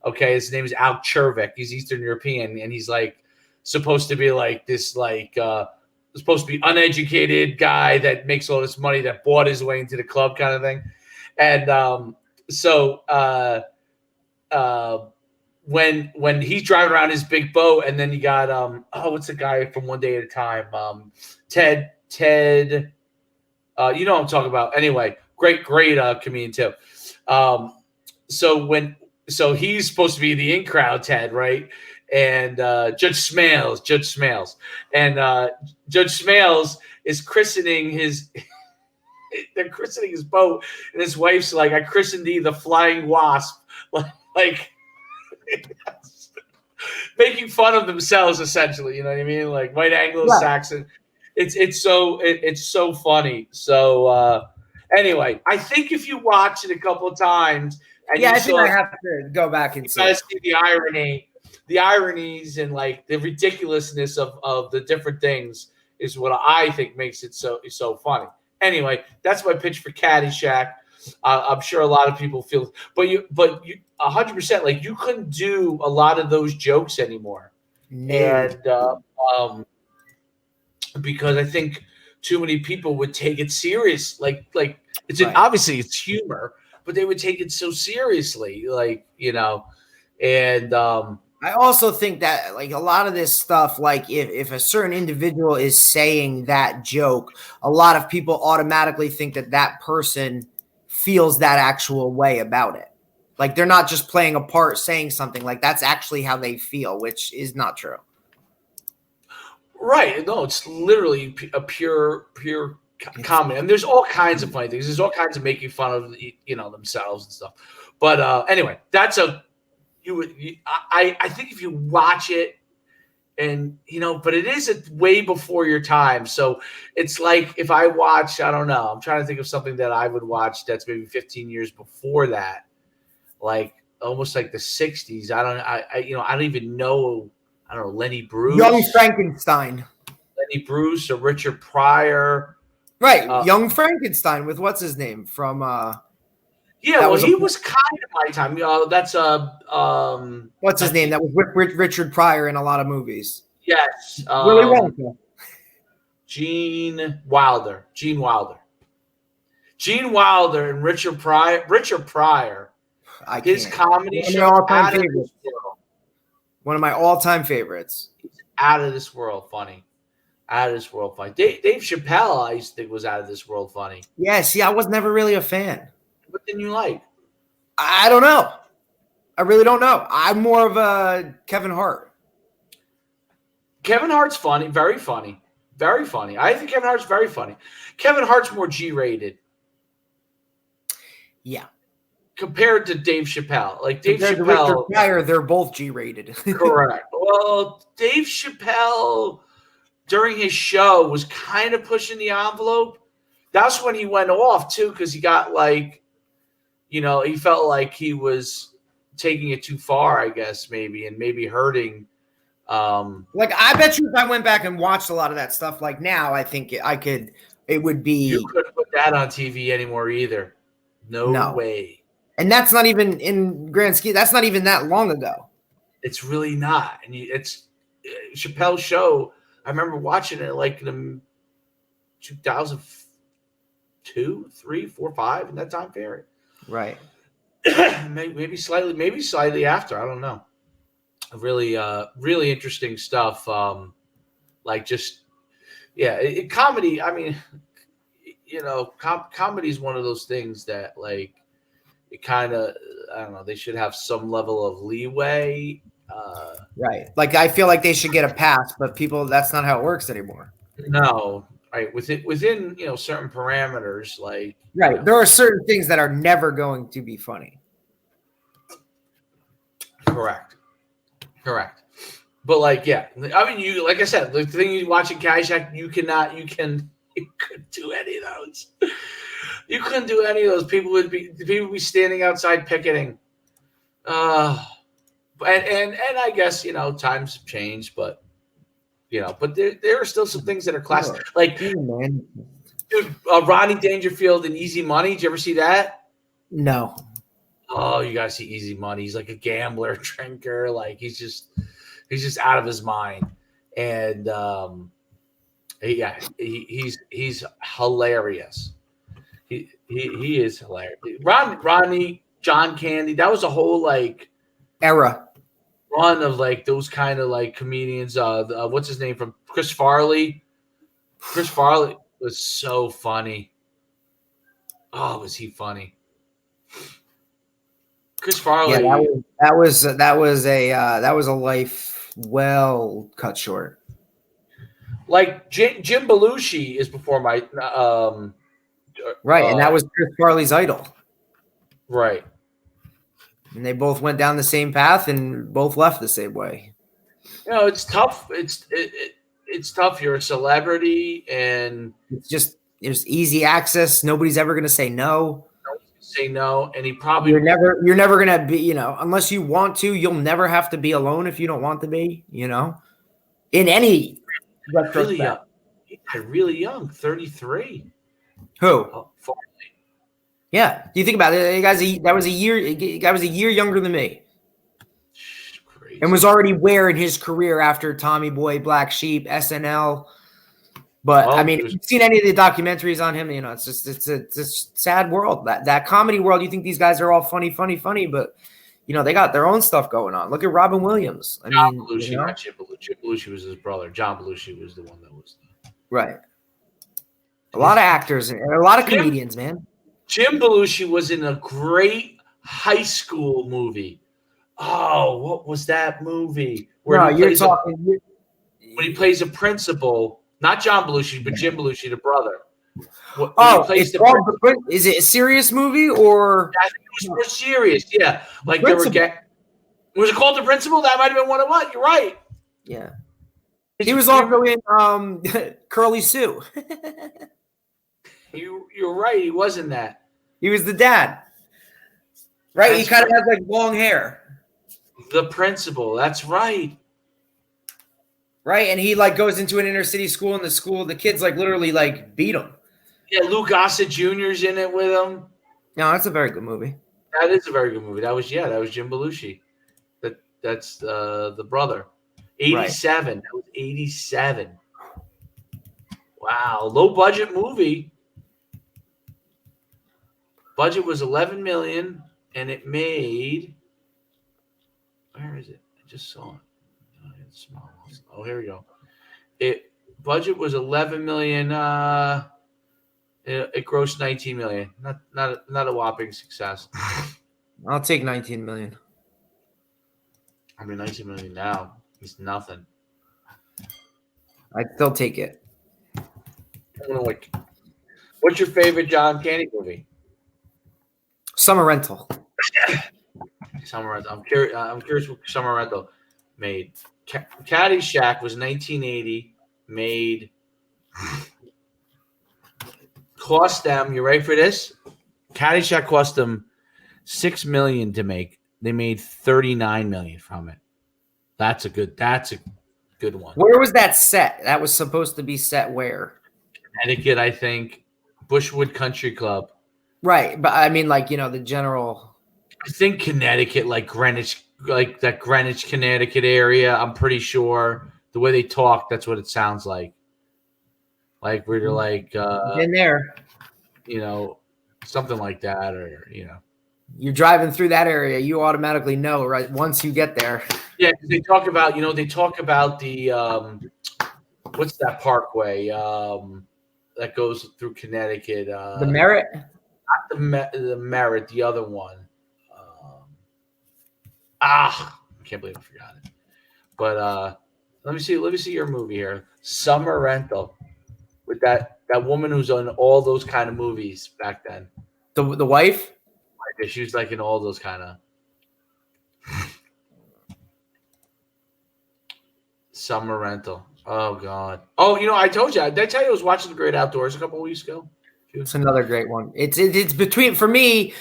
Okay, his name is Al Chervik. He's Eastern European, and he's like supposed to be like this supposed to be uneducated guy that makes all this money that bought his way into the club kind of thing. And when he's driving around his big boat, and then you got what's the guy from One Day at a Time? Ted, you know what I'm talking about. Anyway, great comedian too. So he's supposed to be the in crowd Ted, right? And Judge Smales, and Judge Smales is christening his. They're christening his boat, and his wife's like, "I christened thee the Flying Wasp," like. Making fun of themselves, essentially, you know what I mean? Like white Anglo-Saxon. Yeah. It's so funny. So anyway, I think if you watch it a couple of times, and I think I have to go back and see the ironies, and like the ridiculousness of the different things is what I think makes it so funny. Anyway, that's my pitch for Caddyshack. I'm sure a lot of people feel, but you 100%, like you couldn't do a lot of those jokes anymore, and because I think too many people would take it serious. Like it's obviously it's humor, but they would take it so seriously, and I also think that like a lot of this stuff, like if a certain individual is saying that joke, a lot of people automatically think that person feels that actual way about it. Like they're not just playing a part saying something, like that's actually how they feel, which is not true. Right. No, it's literally a pure comedy. And there's all kinds of funny things. There's all kinds of making fun of themselves and stuff. But anyway, that's I think if you watch it, and but it is way before your time. So it's like if I watch, I don't know, I'm trying to think of something that I would watch that's maybe 15 years before that, like almost like the 60s. I don't even know. I don't know, Lenny Bruce, Young Frankenstein, Lenny Bruce, or Richard Pryor, Right, Young Frankenstein with what's his name from? Yeah, well, he was kind of my time. That's what's his name? That was with Richard Pryor in a lot of movies. Yes, Willy Wonka. Gene Wilder, and Richard Pryor. His comedy show one of my all-time favorites. Out of this world funny. Dave Chappelle, I used to think was out of this world funny. Yeah, see, I was never really a fan. What didn't you like? I don't know. I really don't know. I'm more of a Kevin Hart. Kevin Hart's funny, very funny. Very funny. I think Kevin Hart's very funny. Kevin Hart's more G-rated. Yeah. Compared to Dave Chappelle. Like Dave Chappelle. Richard Pryor, they're both G-rated. Correct. Well, Dave Chappelle during his show was kind of pushing the envelope. That's when he went off too, because he got he felt like he was taking it too far, I guess, maybe hurting. I bet you if I went back and watched a lot of that stuff, like now, I think it would be. You couldn't put that on TV anymore either. No way. And that's not even in grand scheme. That's not even that long ago. It's really not. And it's Chappelle's show. I remember watching it like in 2002, 3, 4, 5 in that time period. Right. maybe slightly after. I don't know. Really, really interesting stuff. Comedy. I mean, comedy is one of those things that it kind of, I don't know. They should have some level of leeway. Right. Like I feel like they should get a pass, but that's not how it works anymore. No. Right. Within certain parameters, right. There are certain things that are never going to be funny. Correct. But I mean, you, like I said, the thing you watching Caddyshack, you couldn't do any of those. You couldn't do any of those. People would be standing outside picketing. And I guess, times have changed, but there are still some things that are classic. Rodney Dangerfield in Easy Money. Did you ever see that? No. Oh, you gotta see Easy Money. He's like a gambler, drinker. He's just out of his mind. And he's hilarious. He is hilarious. Rodney, John Candy. That was a whole era run of those kind of comedians. What's his name from Chris Farley? Chris Farley was so funny. Oh, was he funny? Chris Farley. Yeah, that was a life well cut short. Jim Belushi is before my right, and that was Chris Farley's idol. Right. And they both went down the same path and both left the same way. It's tough. It's tough. You're a celebrity, and there's easy access. Nobody's ever going to say no. Say no, and he probably you're never going to be. Unless you want to, you'll never have to be alone if you don't want to be. In any retrospect. Really young, 33. Who? Yeah. Do you think about it? That was a year younger than me. Crazy. And was already where in his career after Tommy Boy, Black Sheep, SNL. But if you've seen any of the documentaries on him, it's a sad world. That comedy world, you think these guys are all funny, but they got their own stuff going on. Look at Robin Williams. John Belushi, not Jim Belushi. Jim Belushi was his brother. John Belushi was the one that was right. A lot of actors and a lot of comedians, man. Jim Belushi was in a great high school movie. Oh, what was that movie? When he plays a principal, not John Belushi, but Jim Belushi, the brother. Is it a serious movie or? I think it was more serious. Yeah, was it called The Principal? That might have been one of what? You're right. Yeah, he was also in Curly Sue. You're right. He was in that. He was the dad. Right? He kind of has long hair. The Principal. That's right. Right? And he goes into an inner city school, and the kids literally beat him. Yeah, Lou Gossett Jr.'s in it with him. No, that's a very good movie. That is a very good movie. That was Jim Belushi. That's the brother. 87. Right. That was 87. Wow, low budget movie. Budget was 11 million, and it made. Where is it? I just saw it. Oh, it's small. Oh, here we go. It budget was 11 million. It grossed 19 million. Not a whopping success. I'll take 19 million. I mean, 19 million now is nothing. I'd still take it. What's your favorite John Candy movie? Summer Rental. Summer Rental. I'm curious what Summer Rental made. Caddyshack was 1980. Made. Cost them. You ready for this? Caddyshack cost them $6 million to make. They made $39 million from it. That's a good one. Where was that set? That was supposed to be set where? Connecticut, I think. Bushwood Country Club. Right, but I mean, like, the general. I think Connecticut, like Greenwich, like that Greenwich, Connecticut area. I'm pretty sure the way they talk, that's what it sounds like. Like where you're like in there, something like that, or you're driving through that area, you automatically know, right? Once you get there. Yeah, because they talk about the what's that parkway that goes through Connecticut? The Merritt. Not the Merritt, the other one. I can't believe I forgot it. But let me see your movie here, Summer Rental, with that woman who's on all those kind of movies back then. The wife? She was like in all those kind of Summer Rental. Oh God. Oh, I told you. Did I tell you I was watching The Great Outdoors a couple of weeks ago? It's another great one. It's between, for me,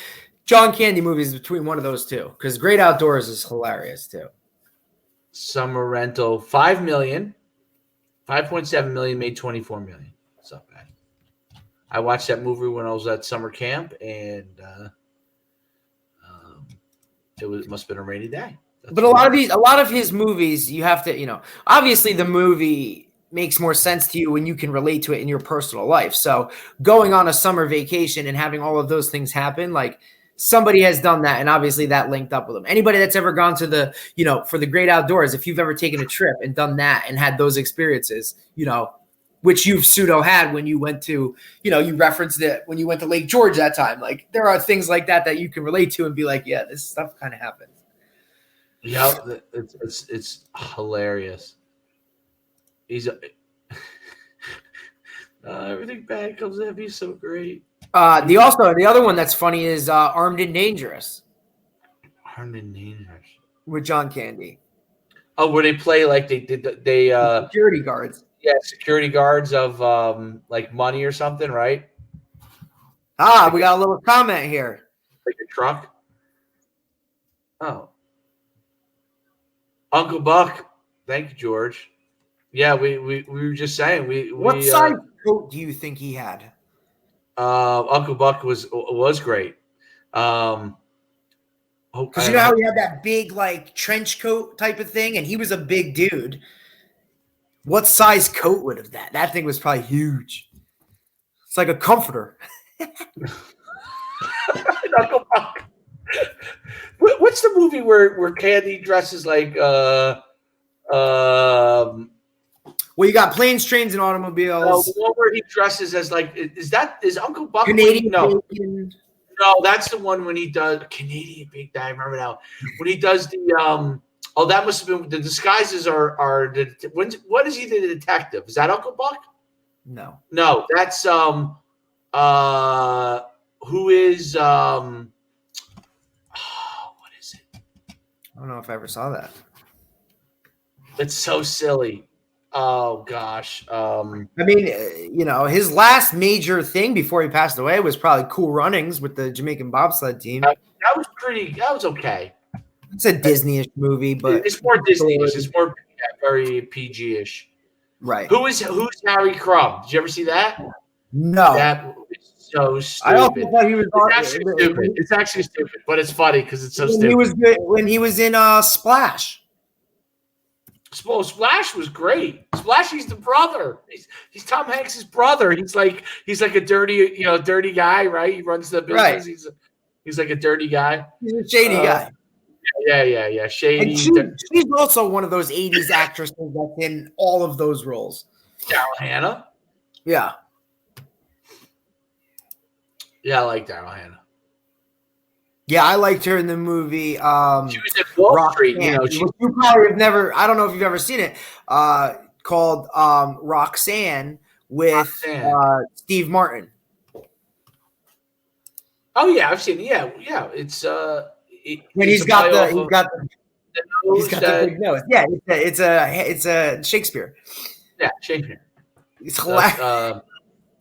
John Candy movies between one of those two, because Great Outdoors is hilarious too. Summer Rental, $5 million, 5.7 million, made 24 million. It's not bad. I watched that movie when I was at summer camp, and it must have been a rainy day. But a lot of his movies, you have to, obviously the movie makes more sense to you when you can relate to it in your personal life. So going on a summer vacation and having all of those things happen, like somebody has done that, and obviously that linked up with them. Anybody that's ever gone to the, for the Great Outdoors, if you've ever taken a trip and done that and had those experiences, which you've pseudo had when you went to, you referenced it when you went to Lake George that time. Like there are things like that you can relate to and be like, yeah, this stuff kind of happens. Yeah, it's hilarious. Everything bad comes at me so great. The other one that's funny is Armed and Dangerous. Armed and Dangerous with John Candy. Oh, where they play like they security guards. Yeah, security guards of like money or something, right? We got a little comment here. Like a truck. Oh. Uncle Buck. Thank you, George. Yeah, we were just saying what size coat do you think he had? Uncle Buck was great. Because you know how he had that big like trench coat type of thing, and he was a big dude. What size coat would have that? That thing was probably huge. It's like a comforter. Uncle Buck. What's the movie where Candy dresses like well, you got Planes, Trains, and Automobiles. No, the one where he dresses as like is Uncle Buck Canadian? No, that's the one when he does Canadian Big Day. I remember now when he does the that must have been the disguises are what is he the detective? Is that Uncle Buck? No, that's who is what is it? I don't know if I ever saw that. It's so silly. Oh gosh. I mean, his last major thing before he passed away was probably Cool Runnings with the Jamaican bobsled team. That was okay. It's a Disney-ish movie, but it's more Disney-ish. It's more very PG-ish. Right. Who's Harry Crumb? Did you ever see that? No. so I also stupid. thought he was It's actually stupid. It's actually stupid, but it's funny because it's so stupid. When he was in Splash. Well, Splash was great. Splash, he's the brother. He's Tom Hanks' brother. He's like a dirty guy, right? He runs the business. Right. He's like a dirty guy. He's a shady guy. Yeah. Shady. And she's also one of those 80s actresses that's in all of those roles. Daryl Hannah. Yeah. Yeah, I like Daryl Hannah. Yeah, I liked her in the movie. She was in Wall Street, you probably have never. I don't know if you've ever seen it. Called Roxanne with Steve Martin. Oh yeah, I've seen it. Yeah. It's when he's got the big nose. Yeah, it's a Shakespeare. Yeah, Shakespeare. It's hilarious.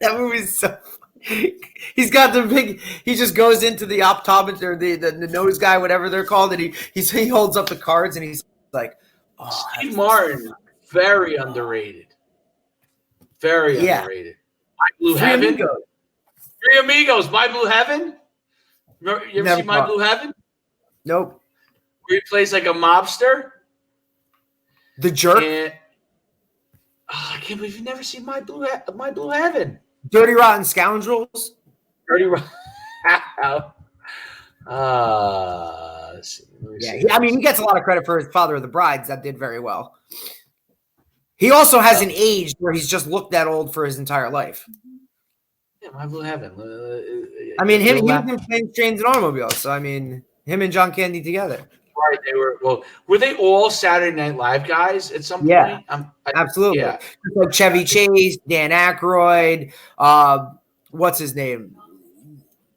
That movie's so. He's got the big. He just goes into the optometrist or the nose guy, whatever they're called, and he holds up the cards and he's like, "Oh, Steve Martin, very underrated. Very underrated. My Blue Heaven. Three Amigos. My Blue Heaven. You ever see My Blue Heaven? Nope. Where he plays like a mobster. The Jerk. And, I can't believe you've never seen My Blue Heaven. Dirty Rotten Scoundrels. Dirty Rotten. He gets a lot of credit for his Father of the Brides. That did very well. He also hasn't aged where he's just looked that old for his entire life. Yeah, My Blue Heaven. He was in Planes, Trains, and Automobiles. So, him and John Candy together. Right, they were. Well, were they all Saturday Night Live guys at some point? Absolutely. Yeah. Like Chevy Chase, Dan Aykroyd. What's his name?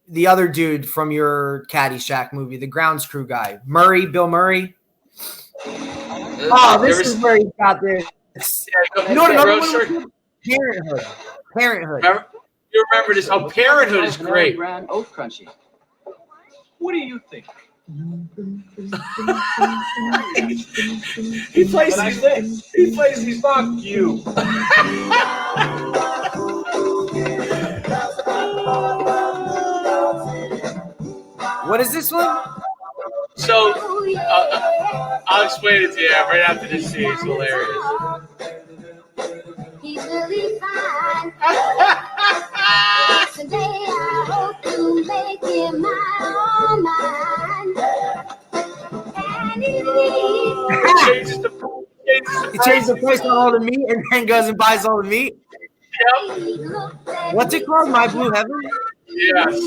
The other dude from your Caddyshack movie, the grounds crew guy, Bill Murray. This is where he got this. Parenthood. You remember this? Oh, Parenthood is great. Oat Crunchy. What do you think? He plays these fuck you. What is this one? So I'll explain it to you right after this scene. It's hilarious. He's really fine. Today I hope to make him my own mind. And he changes the price on all the meat and then goes and buys all the meat. Yep. What's it called? My Blue Heaven? Yes.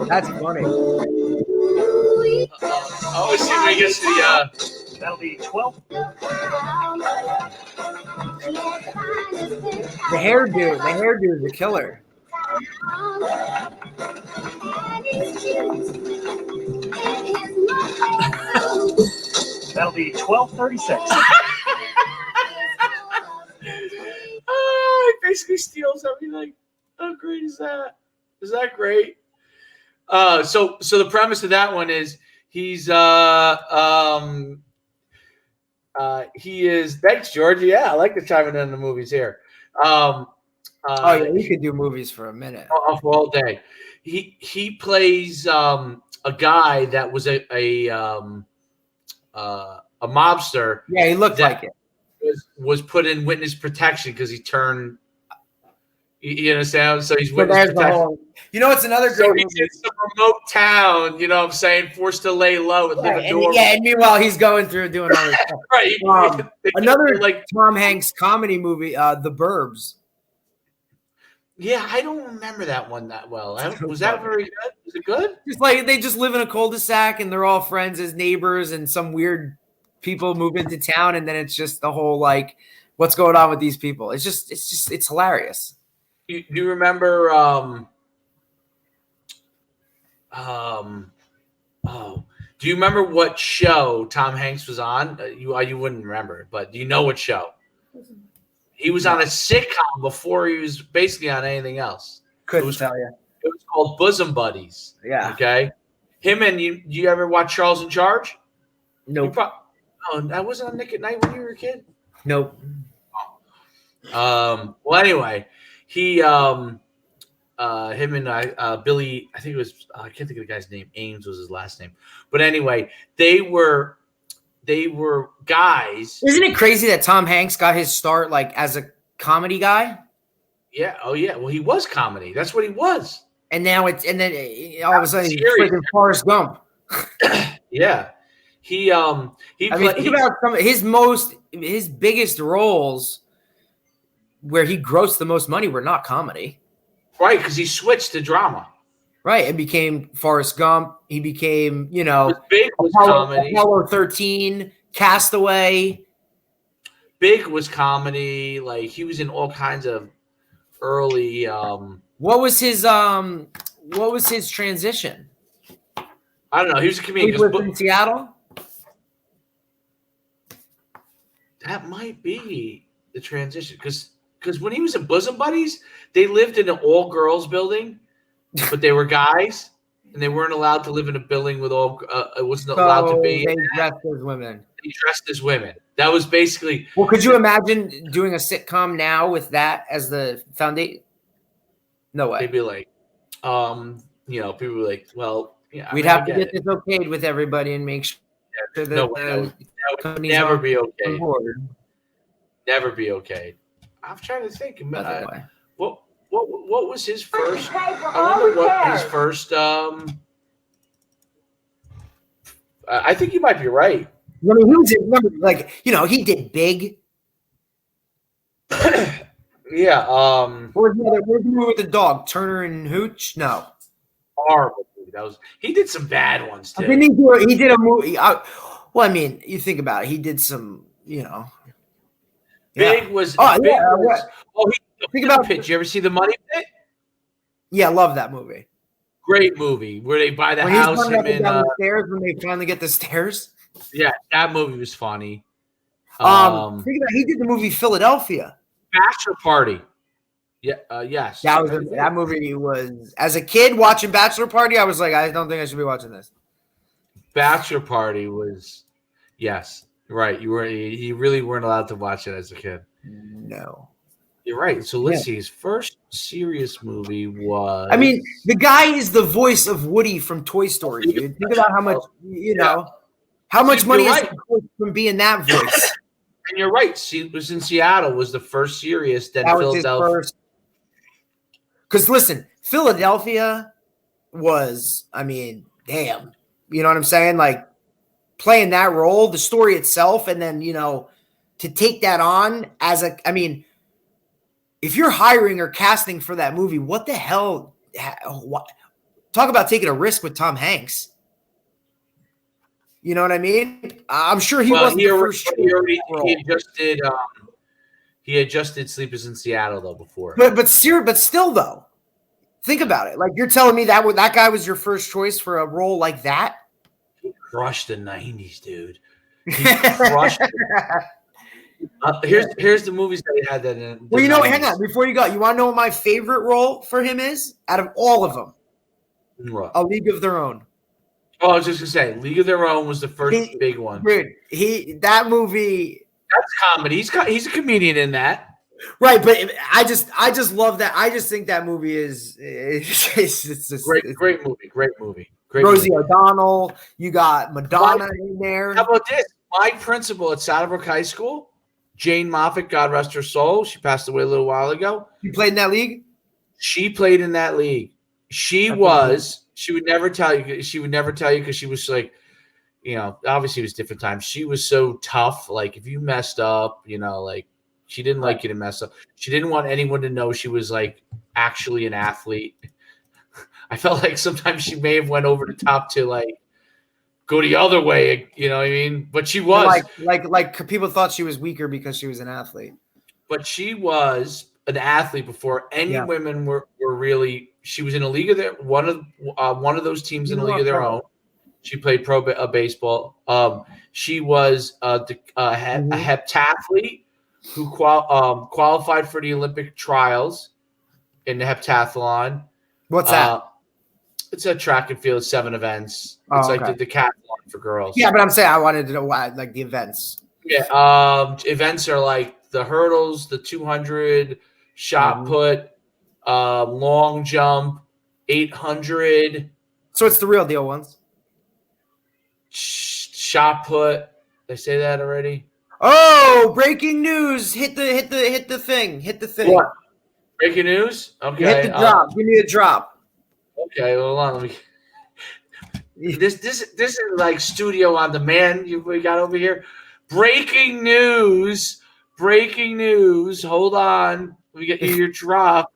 That's funny. Let's see when he gets to the That'll be 12. The hairdo is a killer. That'll be 12:36. He basically steals everything. How great is that? Is that great? So the premise of that one is he is. Thanks, George. Yeah, I like to chime in the movies here. We could do movies for a minute. For all day. He plays a guy that was a mobster. Yeah, he looked like it. Was put in witness protection because he turned. You understand? So he's witness protection. It's another great movie. He's in some remote town, you know what I'm saying, forced to lay low and live a dorm. And meanwhile, he's going through doing all this stuff. Right. Another Tom Hanks comedy movie, The Burbs. Yeah, I don't remember that one that well. Was that very good? Was it good? Just like they just live in a cul-de-sac and they're all friends as neighbors, and some weird people move into town, and then it's just the whole what's going on with these people? It's hilarious. Do you remember? Do you remember what show Tom Hanks was on? You wouldn't remember it, but do you know what show? He was on a sitcom before he was basically on anything else. Couldn't tell you. It was called Bosom Buddies. Yeah. Okay. Him and you. Do you ever watch Charles in Charge? Nope. That wasn't on Nick at Night when you were a kid. Nope. Well, anyway, he him and Billy, I think it was I can't think of the guy's name. Ames was his last name. But anyway, they were guys. Isn't it crazy that Tom Hanks got his start like as a comedy guy? Yeah. Oh yeah. Well, he was comedy. That's what he was. And now then all of a sudden he's freaking Forrest Gump. Yeah. He think about some of his biggest roles where he grossed the most money were not comedy. Right, because he switched to drama. Right, it became Forrest Gump. He became, Big was comedy. Apollo 13, Castaway. Big was comedy. Like he was in all kinds of early. What was his transition? I don't know. He was a comedian. He was in Seattle. That might be the transition because when he was in Bosom Buddies, they lived in an all-girls building, but they were guys, and they weren't allowed to live in a building with all. It wasn't allowed to be. They dressed as women. They dressed as women. That was basically. Well, could you imagine doing a sitcom now with that as the foundation? No way. They'd be like, people were like, well, yeah. We'd have to get this okayed with everybody and make sure that that would never be okay. Never be okay. I'm trying to think. What was his first? I wonder what his first. I think you might be right. I mean, he did Big. Yeah. Where's the movie with the dog? Turner and Hooch? No. Horrible movie. He did some bad ones too. Didn't he did a movie. Well, I mean, you think about it. He did some, Big was. Think about Pit. You ever see The Money Pit? Yeah, I love that movie. Great movie where they buy the when house. He's running down the stairs when they finally get the stairs. Yeah, that movie was funny. Think about he did the movie Philadelphia. Bachelor Party. Yeah. Yes. That movie was. As a kid watching Bachelor Party, I was like, I don't think I should be watching this. Bachelor Party was. Yes. Right. You really weren't allowed to watch it as a kid. No. You're right. So let's see. His first serious movie was. I mean, the guy is the voice of Woody from Toy Story, dude. Think about how much, how much money is from being that voice. And you're right. She was in Seattle. Was the first serious. Then Philadelphia. Because listen, Philadelphia was. I mean, damn. You know what I'm saying? Like playing that role, the story itself, and then to take that on as a. I mean. If you're hiring or casting for that movie, what the hell? Talk about taking a risk with Tom Hanks. You know what I mean? I'm sure he wasn't the first. He had just did Sleepers in Seattle though before. But still though, think about it. Like you're telling me that guy was your first choice for a role like that? He crushed the '90s, dude. He crushed it. Here's the movies that he had that in. Well, hang on before you go. You want to know what my favorite role for him is out of all of them? What? A League of Their Own. Oh, I was just gonna say, League of Their Own was the first big one. Dude, that movie. That's comedy. He's a comedian in that. Right, but I just love that. I just think that movie is great movie. Rosie O'Donnell. You got Madonna in there. How about this? My principal at Saddlebrook High School. Jane Moffitt, God rest her soul. She passed away a little while ago. You played in that league? She played in that league. She would never tell you. She would never tell you because she was like, obviously it was different times. She was so tough. Like if you messed up, like she didn't like you to mess up. She didn't want anyone to know she was like actually an athlete. I felt like sometimes she may have went over the top to like, go the other way, you know what I mean? But she was like people thought she was weaker because she was an athlete. But she was an athlete before any women were really. She was in a league of their one of those teams in a league of their own. She played pro baseball. She was a heptathlete who qualified for the Olympic trials in the heptathlon. What's that? It's a track and field, 7 events. It's like the decathlon for girls. Yeah, but I'm saying I wanted to know why, like the events. Yeah, events are like the hurdles, the 200 shot put, long jump, 800, So it's the real deal ones. shot put. They say that already. Oh, breaking news! Hit the thing. Hit the thing. What? Breaking news. Okay. Hit the drop. Give me a drop. Okay, hold on. Let me. This is like studio on demand. We got over here. Breaking news. Breaking news. Hold on. We get you your drop.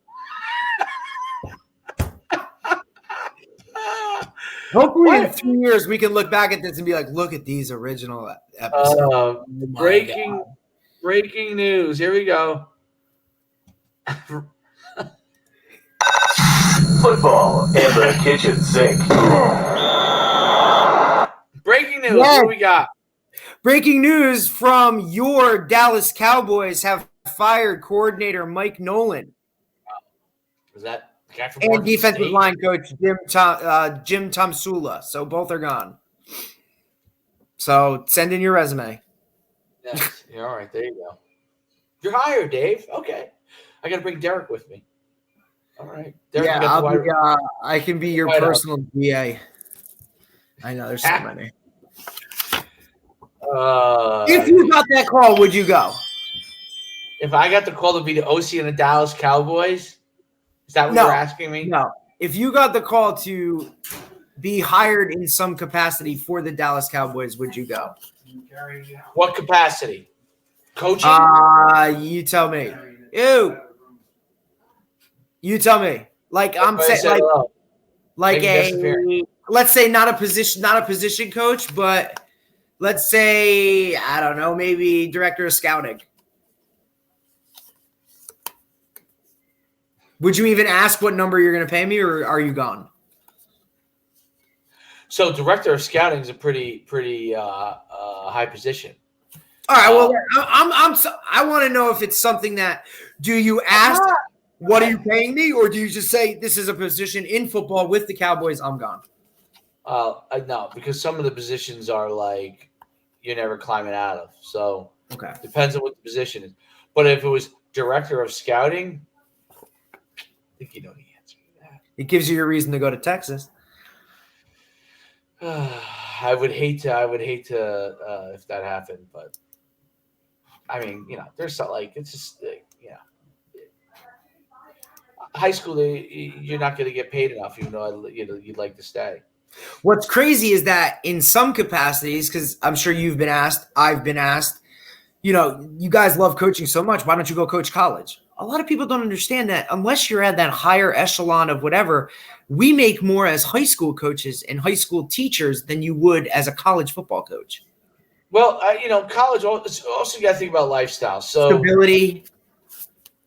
Hopefully, in 2 years, we can look back at this and be like, "Look at these original episodes." Oh breaking news. Here we go. Football in the kitchen sink. Breaking news. What do we got? Breaking news from your Dallas Cowboys have fired coordinator Mike Nolan. Was that the guy from and Oregon defensive State? line coach Jim Tomsula. So both are gone. So send in your resume. Yes. Yeah, all right. There you go. You're hired, Dave. Okay. I got to bring Derek with me. All right. Derek, Yeah, I can be your personal DA. I know there's so many. If you got that call, would you go? If I got the call to be the OC in the Dallas Cowboys, is that what you're asking me? No. If you got the call to be hired in some capacity for the Dallas Cowboys, would you go? What capacity? Coaching? You tell me. You tell me. Like I'm saying, like let's say not a position coach, but let's say, I don't know, maybe director of scouting. Would you even ask what number you're going to pay me, or are you gone? So director of scouting is a pretty high position. All right. Well, I want to know if it's something that, do you ask, what are you paying me? Or do you just say, this is a position in football with the Cowboys, I'm gone? No, because some of the positions are like you're never climbing out of. So okay, depends on what the position is. But if it was director of scouting, I think you know the answer to that. It gives you a reason to go to Texas. I would hate to if that happened, but I mean, there's something like it's just high school. You're not going to get paid enough, even though you'd like to stay. What's crazy is that in some capacities, because I'm sure you've been asked, I've been asked, you guys love coaching so much. Why don't you go coach college? A lot of people don't understand that unless you're at that higher echelon of whatever, we make more as high school coaches and high school teachers than you would as a college football coach. Well, college also you got to think about lifestyle. So stability.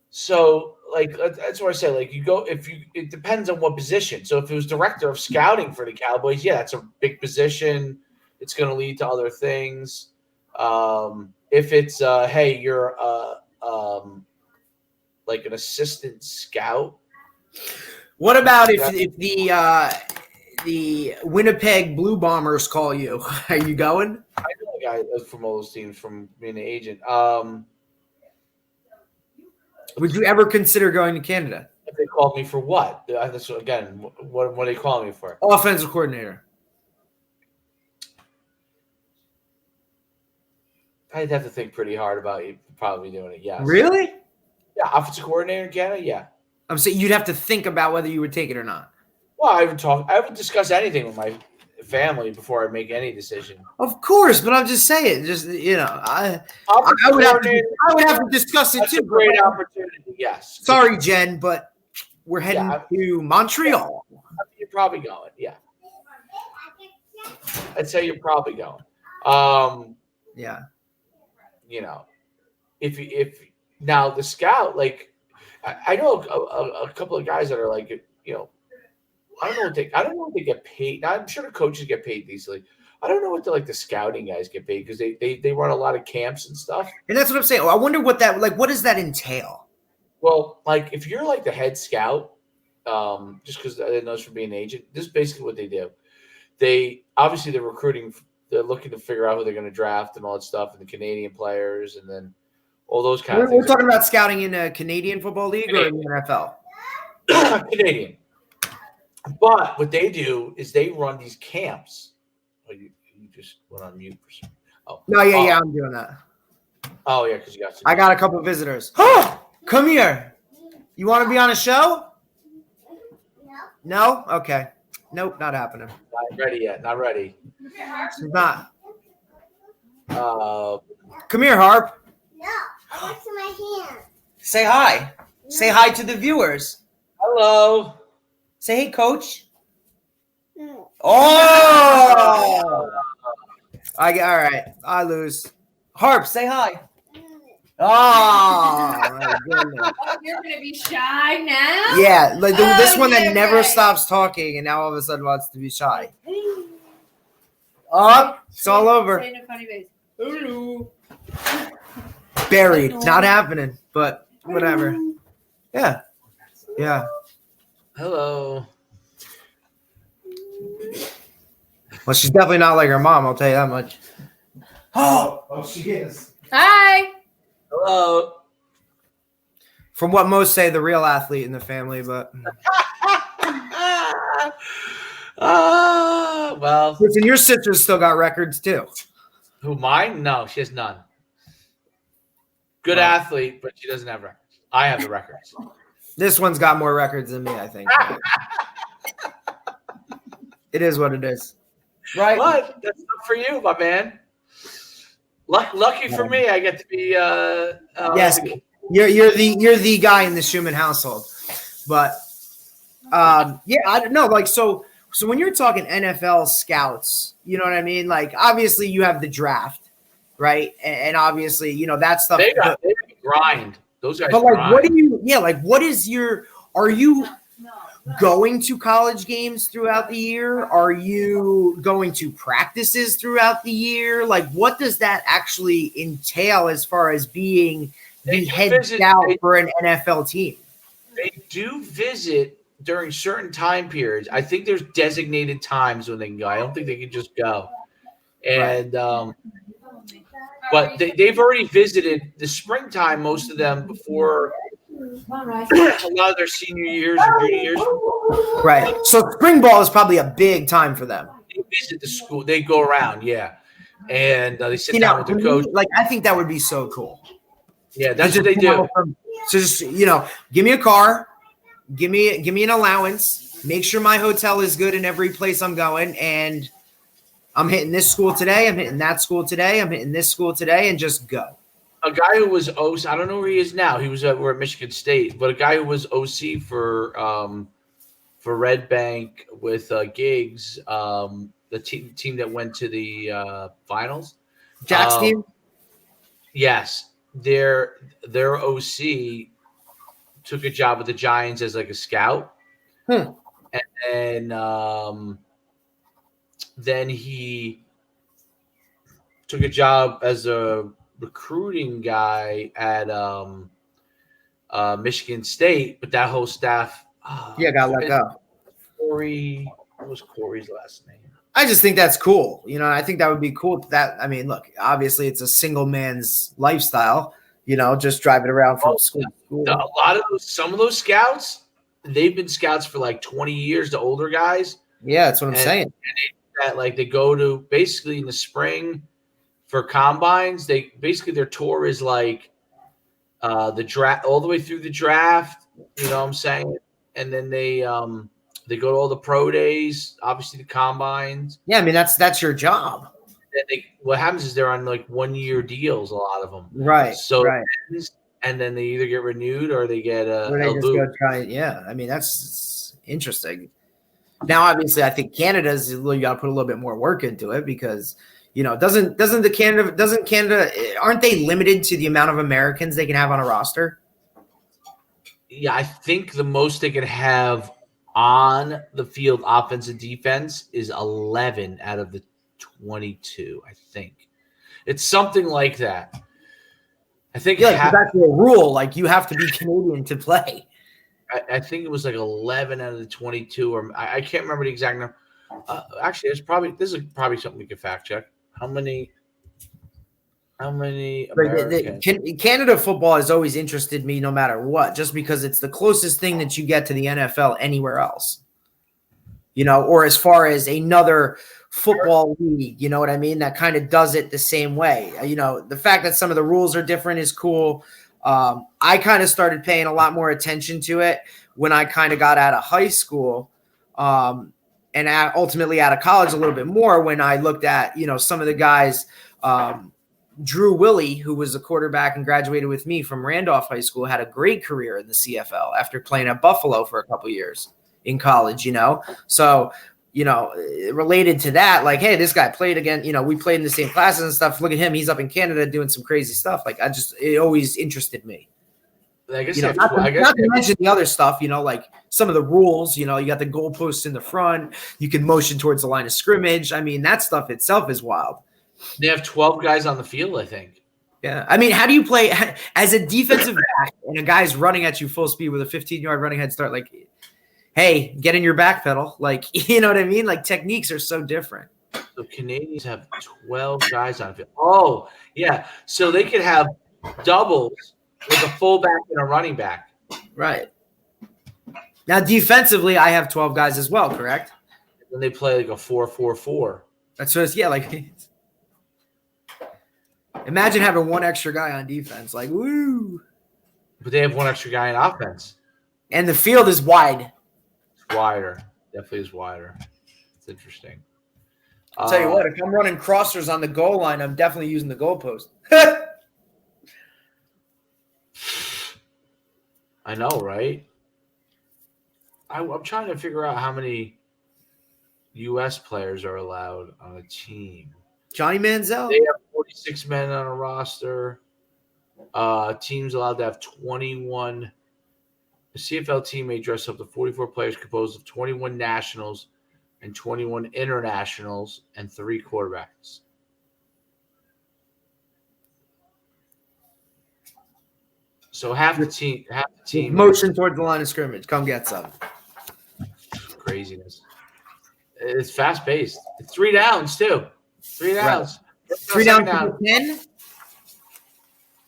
So like that's what I say. Like it depends on what position. So if it was director of scouting for the Cowboys, yeah, that's a big position. It's going to lead to other things. If it's hey, you're like an assistant scout. What about if the Winnipeg Blue Bombers call you? Are you going? I know a guy from all those teams from being an agent. Would you ever consider going to Canada? If they called me for what? That's again. What are they calling me for? Offensive coordinator. I'd have to think pretty hard about you probably doing it. Yes. Really? Yeah, offensive coordinator in Canada. Yeah. I'm saying you'd have to think about whether you would take it or not. Well, I would discuss anything with my family before I make any decision. Of course, but I'm just saying, I would have to discuss it too. Great opportunity, yes. Sorry, Jen, but we're heading to Montreal. You're probably going, yeah. I'd say you're probably going. Yeah. If now the scout, like I know a couple of guys that are like, I don't know what they get paid. Now, I'm sure the coaches get paid decently. I don't know what the scouting guys get paid because they run a lot of camps and stuff. And that's what I'm saying. I wonder what does that entail? Well, like if you're like the head scout, just because I know from being an agent, this is basically what they do. They're recruiting. They're looking to figure out who they're going to draft and all that stuff, and the Canadian players, and then all those kind of things. We're talking about scouting in a Canadian Football League or in the NFL? Canadian. But what they do is they run these camps. Oh, you just went on mute for some. Oh No, yeah, I'm doing that. Oh yeah, because you got. I got a couple visitors. Come here. You want to be on a show? No. Okay. Nope, not happening. Not ready yet. Not ready. She's not. Come here, Harp. No, I want to my hand. Say hi. Say hi to the viewers. Hello. Say hey, Coach. No. Oh! All right. I lose. Harp, say hi. Oh, my goodness. Oh, you're gonna be shy now? Yeah, like this one that yeah, never right. stops talking and now all of a sudden wants to be shy. Oh, it's all over. Say in a funny face. Hello. Buried. Not happening, but whatever. Yeah. Yeah. Hello. Well, she's definitely not like her mom, I'll tell you that much. Oh, she is. Hi. Hello. From what most say, the real athlete in the family, but well, listen, your sister's still got records too. who mine? No, she has none. Good athlete, but she doesn't have records. I have the records. This one's got more records than me, I think. It is what it is. Right? What? That's not for you, my man. Lucky for me, I get to be. Yes, you're the guy in the Schuman household, but yeah, I don't know. Like so when you're talking NFL scouts, you know what I mean? Like obviously you have the draft, right? And obviously that stuff. They grind. Those guys. But like, grind. what do you? Yeah, like what is your? Are you going to college games throughout the year? Are you going to practices throughout the year? Like, what does that actually entail as far as being the head scout for an NFL team? They do visit during certain time periods. I think there's designated times when they can go. I don't think they can just go. And but they've already visited the springtime, most of them, before a lot of their senior years or junior years. Right. So spring ball is probably a big time for them. They visit the school. They go around, yeah. And they sit down with the coach. Like, I think that would be so cool. Yeah, that's what they do. So just, give me a car, give me an allowance, make sure my hotel is good in every place I'm going, and I'm hitting this school today, I'm hitting that school today, I'm hitting this school today, and just go. A guy who was OC, I don't know where he is now. He was we're at Michigan State, but a guy who was OC for Red Bank with Giggs, the team that went to the finals. Jack's team? Yes. Their OC took a job with the Giants as like a scout. And then he took a job as a recruiting guy at Michigan State, but that whole staff got let go. Corey, what was Corey's last name? I just think that's cool. I think that would be cool. Look, obviously it's a single man's lifestyle, just driving around from school. Some of those scouts, they've been scouts for like 20 years, the older guys. Yeah, that's what I'm saying. They go to basically in the spring for combines. Their tour is like the draft all the way through the draft. You know what I'm saying? And then they go to all the pro days, obviously the combines. Yeah, I mean that's your job. And what happens is they're on like 1-year deals, a lot of them. Right. So right. And then they either get renewed or they get or they just go try. Yeah, I mean that's interesting. Now, obviously, I think Canada's you got to put a little bit more work into it because doesn't Canada aren't they limited to the amount of Americans they can have on a roster? Yeah, I think the most they can have on the field, offense and defense, is 11 out of the 22. I think it's something like that. I think it's actually a rule. Like you have to be Canadian to play. I think it was like 11 out of the 22, or I can't remember the exact number. Actually, this is probably something we could fact check. How many? How many But Americans? Canada football has always interested me no matter what, just because it's the closest thing that you get to the NFL anywhere else. Or as far as another football league, you know what I mean? That kind of does it the same way. The fact that some of the rules are different is cool. I kind of started paying a lot more attention to it when I kind of got out of high school, and ultimately out of college a little bit more when I looked at, some of the guys, Drew Willie, who was a quarterback and graduated with me from Randolph High School, had a great career in the CFL after playing at Buffalo for a couple years in college, So, related to that, like, hey, this guy played again, we played in the same classes and stuff. Look at him. He's up in Canada doing some crazy stuff. Like, it always interested me. I guess Not to mention the other stuff, like some of the rules, you got the goalposts in the front. You can motion towards the line of scrimmage. I mean, that stuff itself is wild. They have 12 guys on the field, I think. Yeah. I mean, how do you play as a defensive back and a guy's running at you full speed with a 15-yard running head start? Like, hey, get in your back pedal. Like, you know what I mean? Like, techniques are so different. So Canadians have 12 guys on the field. Oh, yeah. So they could have doubles with a fullback and a running back. Right. Now, defensively, I have 12 guys as well, correct? Then they play like a 4-4-4. That's what like – imagine having one extra guy on defense. Like, woo. But they have one extra guy in offense. And the field is wide. It's wider. Definitely is wider. It's interesting. I'll tell you what, if I'm running crossers on the goal line, I'm definitely using the goalpost. I know, right? I'm trying to figure out how many U.S. players are allowed on a team. Johnny Manziel? They have 46 men on a roster. Teams allowed to have 21. The CFL team may dress up to 44 players composed of 21 nationals and 21 internationals and 3 quarterbacks. So half the team Motion towards the line of scrimmage. Come get some. Craziness. It's fast paced. It's 3 downs too. 3 downs. Right. 3 downs to 10?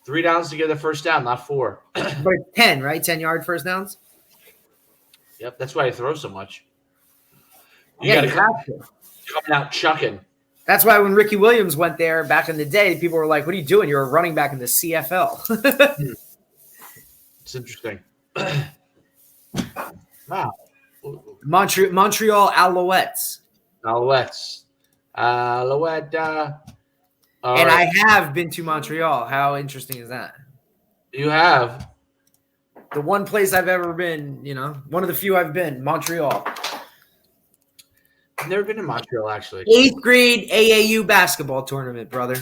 3 downs to get the first down, not 4. But it's 10, right? 10-yard first downs? Yep, that's why I throw so much. You Yeah, got you to have to. coming out chucking. That's why when Ricky Williams went there back in the day, people were like, what are you doing? You're a running back in the CFL. It's interesting. Wow. Montreal Alouettes. Alouettes. Alouette. And I have been to Montreal. How interesting is that? You have. The one place I've ever been, one of the few I've been, Montreal. I've never been to Montreal, actually. 8th grade AAU basketball tournament, brother.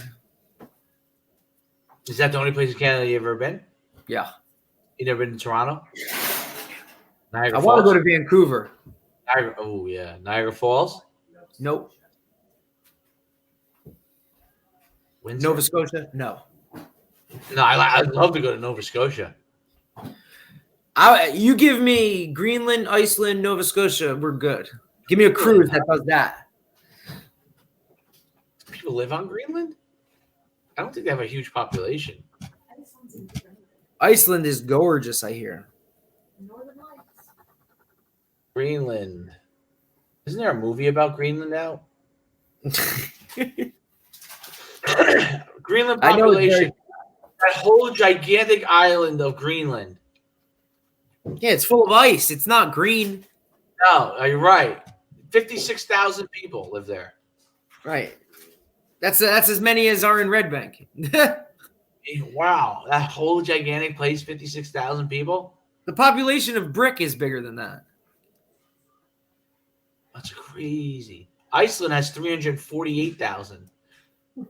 Is that the only place in Canada you've ever been? Yeah. You never been to Toronto? I want to go to Vancouver. Niagara Falls? Nope. Windsor? Nova Scotia? No. No, I'd love to go to Nova Scotia. You give me Greenland, Iceland, Nova Scotia, we're good. Give me a cruise that does that. Do people live on Greenland? I don't think they have a huge population. Iceland is gorgeous, I hear. Greenland. Isn't there a movie about Greenland now? Greenland population. That whole gigantic island of Greenland. Yeah, it's full of ice. It's not green. No, you're right. 56,000 people live there. Right. That's as many as are in Red Bank. Wow, that whole gigantic place, 56,000 people? The population of Brick is bigger than that. That's crazy. Iceland has 348,000.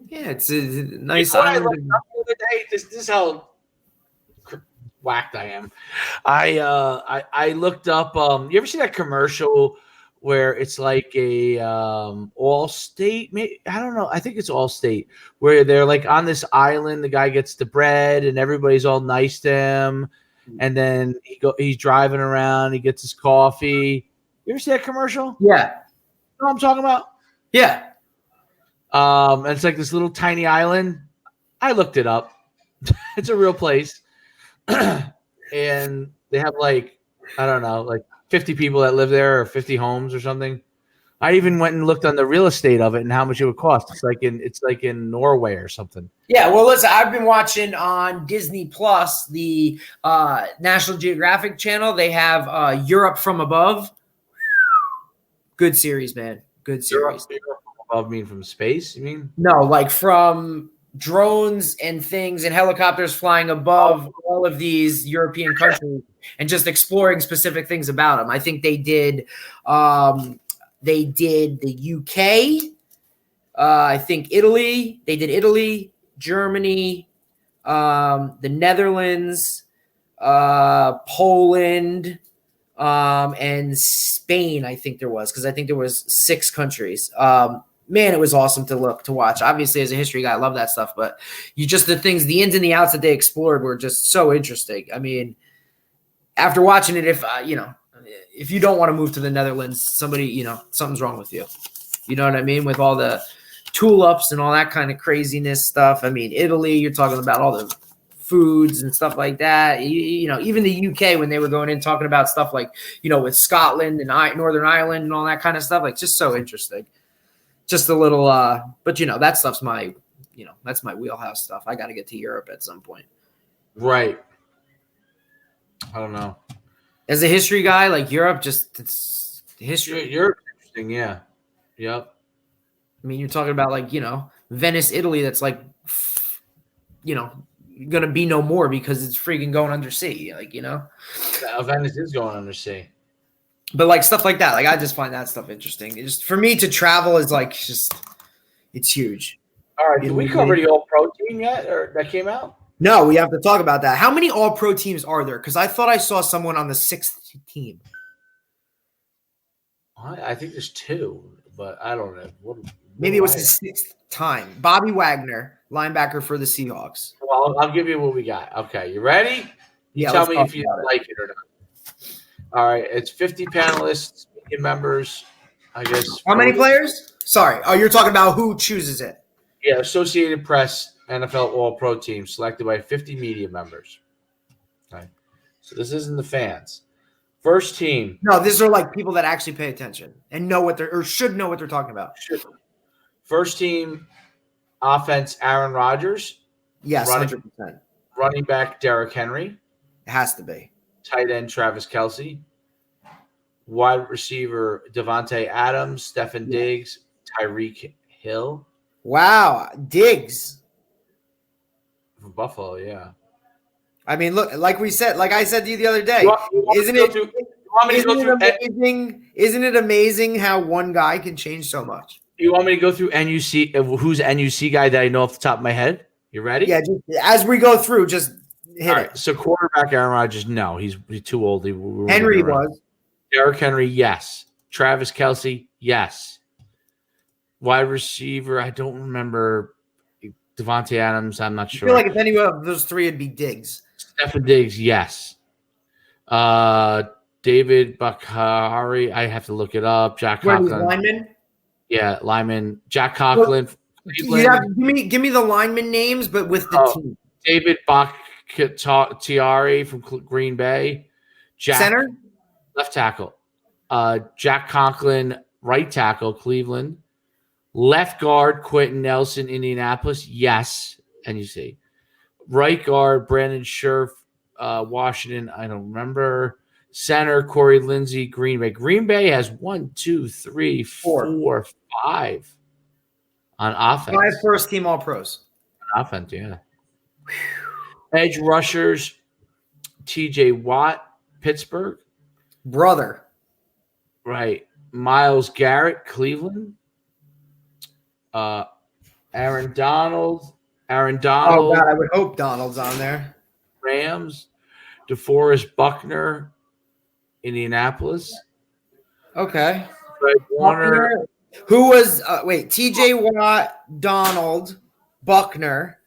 Yeah, it's a nice You know what I island. looked up the other day? This is how whacked I am. I looked up. You ever see that commercial where it's like a Allstate? Maybe, I don't know. I think it's Allstate, where they're like on this island. The guy gets the bread, and everybody's all nice to him. And then he's driving around. He gets his coffee. You ever see that commercial? Yeah. You know what I'm talking about? Yeah. It's like this little tiny island. I looked it up. It's a real place. And they have like, I don't know, like 50 people that live there or 50 homes or something. I even went and looked on the real estate of it and how much it would cost. It's like in Norway or something. Yeah, well, listen, I've been watching on Disney Plus, the National Geographic channel. They have Europe from Above. Good series, man. Good series. Europe from above, mean from space, you mean? No, like from drones and things and helicopters flying above all of these European countries and just exploring specific things about them. I think they did the UK, I think Italy. They did Italy, Germany, the Netherlands, Poland, and Spain. I think there was, because I think there was 6 countries. Man, it was awesome to watch. Obviously, as a history guy, I love that stuff. But the the ins and the outs that they explored were just so interesting. I mean, after watching it, if you don't want to move to the Netherlands, something's wrong with you. You know what I mean? With all the tulips and all that kind of craziness stuff. I mean, Italy, you're talking about all the foods and stuff like that. Even the UK, when they were going in talking about stuff like, with Scotland and Northern Ireland and all that kind of stuff, like just so interesting. Just a little, but that stuff's that's my wheelhouse stuff. I got to get to Europe at some point. Right. I don't know. As a history guy, like Europe, it's history. Europe's interesting, yeah. Yep. I mean, you're talking about like, Venice, Italy, that's like, going to be no more because it's freaking going undersea, Venice is going undersea. But like stuff like that, like I just find that stuff interesting. It just for me to travel is like it's huge. All right, did we cover the All-Pro team yet, or that came out? No, we have to talk about that. How many All-Pro teams are there? Because I thought I saw someone on the 6th team. I think there's 2, but I don't know. Maybe it was his 6th time. Bobby Wagner, linebacker for the Seahawks. Well, I'll give you what we got. Okay, you ready? Yeah, Tell me if you like it or not. All right, it's 50 panelists, media members, I guess. How many players? Sorry. Oh, you're talking about who chooses it. Yeah, Associated Press NFL All-Pro team selected by 50 media members. Okay, so this isn't the fans. First team. No, these are like people that actually pay attention and know what should know what they're talking about. First team offense, Aaron Rodgers. Yes, 100%. Running back, Derrick Henry. It has to be. Tight end, Travis Kelce. Wide receiver, Devontae Adams, Stefan Diggs, Tyreek Hill. Wow, Diggs. From Buffalo, yeah. I mean, look, like I said to you the other day, isn't it amazing how one guy can change so much? You want me to go through NUC? Who's NUC guy that I know off the top of my head? You ready? Yeah, just, as we go through, just hit it. So quarterback Aaron Rodgers, no, he's too old. Henry was. Derrick Henry, yes. Travis Kelce, yes. Wide receiver, I don't remember. Devontae Adams, I'm not sure. I feel like if any of those 3 would be Diggs. Stefan Diggs, yes. David Bakhari, I have to look it up. Jack Conklin. Lineman? Yeah, lineman. Jack Conklin. Give me the lineman names, but with the team. David Bakhtiari from Green Bay. Center? Left tackle. Jack Conklin, right tackle, Cleveland. Left guard, Quentin Nelson, Indianapolis. Yes. And you see. Right guard, Brandon Scherf, Washington. I don't remember. Center, Corey Lindsey, Green Bay. Green Bay has 1, 2, 3, 4, 5 on offense. 5 first-team All-Pros. On offense, yeah. Edge rushers, T.J. Watt, Pittsburgh. Brother. Right. Myles Garrett, Cleveland. Aaron Donald. Oh, God, I would hope Donald's on there. Rams. DeForest Buckner, Indianapolis. Okay. Fred Warner. Who was T.J. Watt, Donald, Buckner.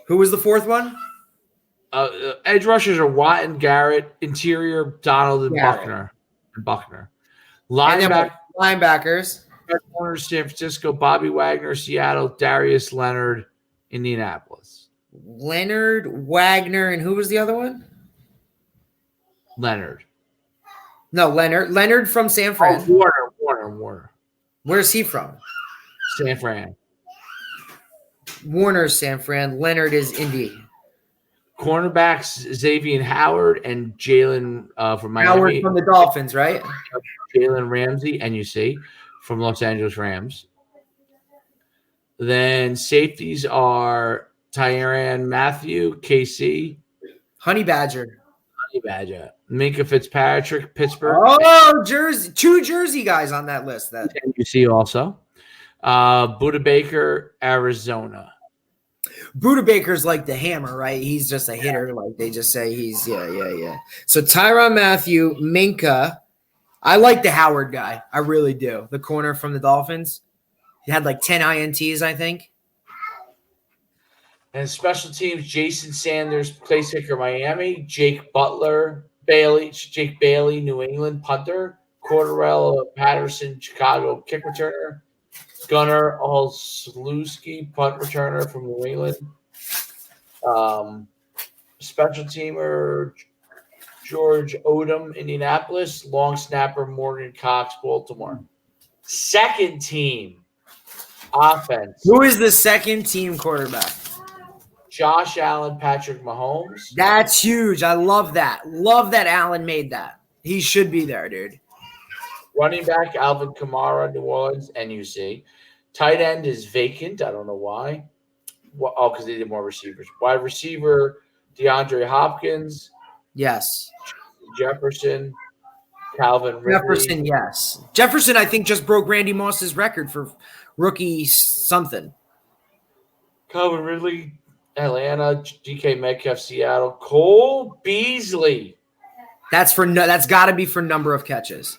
Who was the 4th one? Edge rushers are Watt and Garrett. Interior, Donald and Buckner. Linebackers. Corners, San Francisco. Bobby Wagner, Seattle. Darius Leonard, Indianapolis. Leonard, Wagner, and who was the other one? Leonard. No, Leonard. Leonard from San Fran. Warner. Where's he from? San Fran. Warner's San Fran. Leonard is Indy. Cornerbacks Xavier Howard and Jalen from Miami. Howard from the Dolphins, right? Jalen Ramsey, NUC, from Los Angeles Rams. Then safeties are Tyrann Mathieu, KC. Honey Badger. Minka Fitzpatrick, Pittsburgh. Oh, Jersey. 2 Jersey guys on that list. That NUC also. Buda Baker, Arizona. Buda Baker's like the hammer, right? He's just a hitter. Like they just say he's yeah. So Tyrann Mathieu, Minka. I like the Howard guy. I really do. The corner from the Dolphins. He had like 10 INTs, I think. And special teams, Jason Sanders, place kicker, Miami. Jake Bailey, New England, punter. Cordarrelle Patterson, Chicago, kick returner. Gunnar Olszewski, punt returner from New England. Special teamer, George Odom, Indianapolis. Long snapper, Morgan Cox, Baltimore. Second team offense. Who is the second team quarterback? Josh Allen, Patrick Mahomes. That's huge. I love that. Love that Allen made that. He should be there, dude. Running back, Alvin Kamara, New Orleans, NUC. Tight end is vacant. I don't know why. Oh, because they did more receivers. Wide receiver, DeAndre Hopkins. Yes. Jefferson, Calvin Ridley. Jefferson, yes. Jefferson, I think, just broke Randy Moss's record for rookie something. Calvin Ridley, Atlanta. DK Metcalf, Seattle. Cole Beasley. That's got to be for number of catches.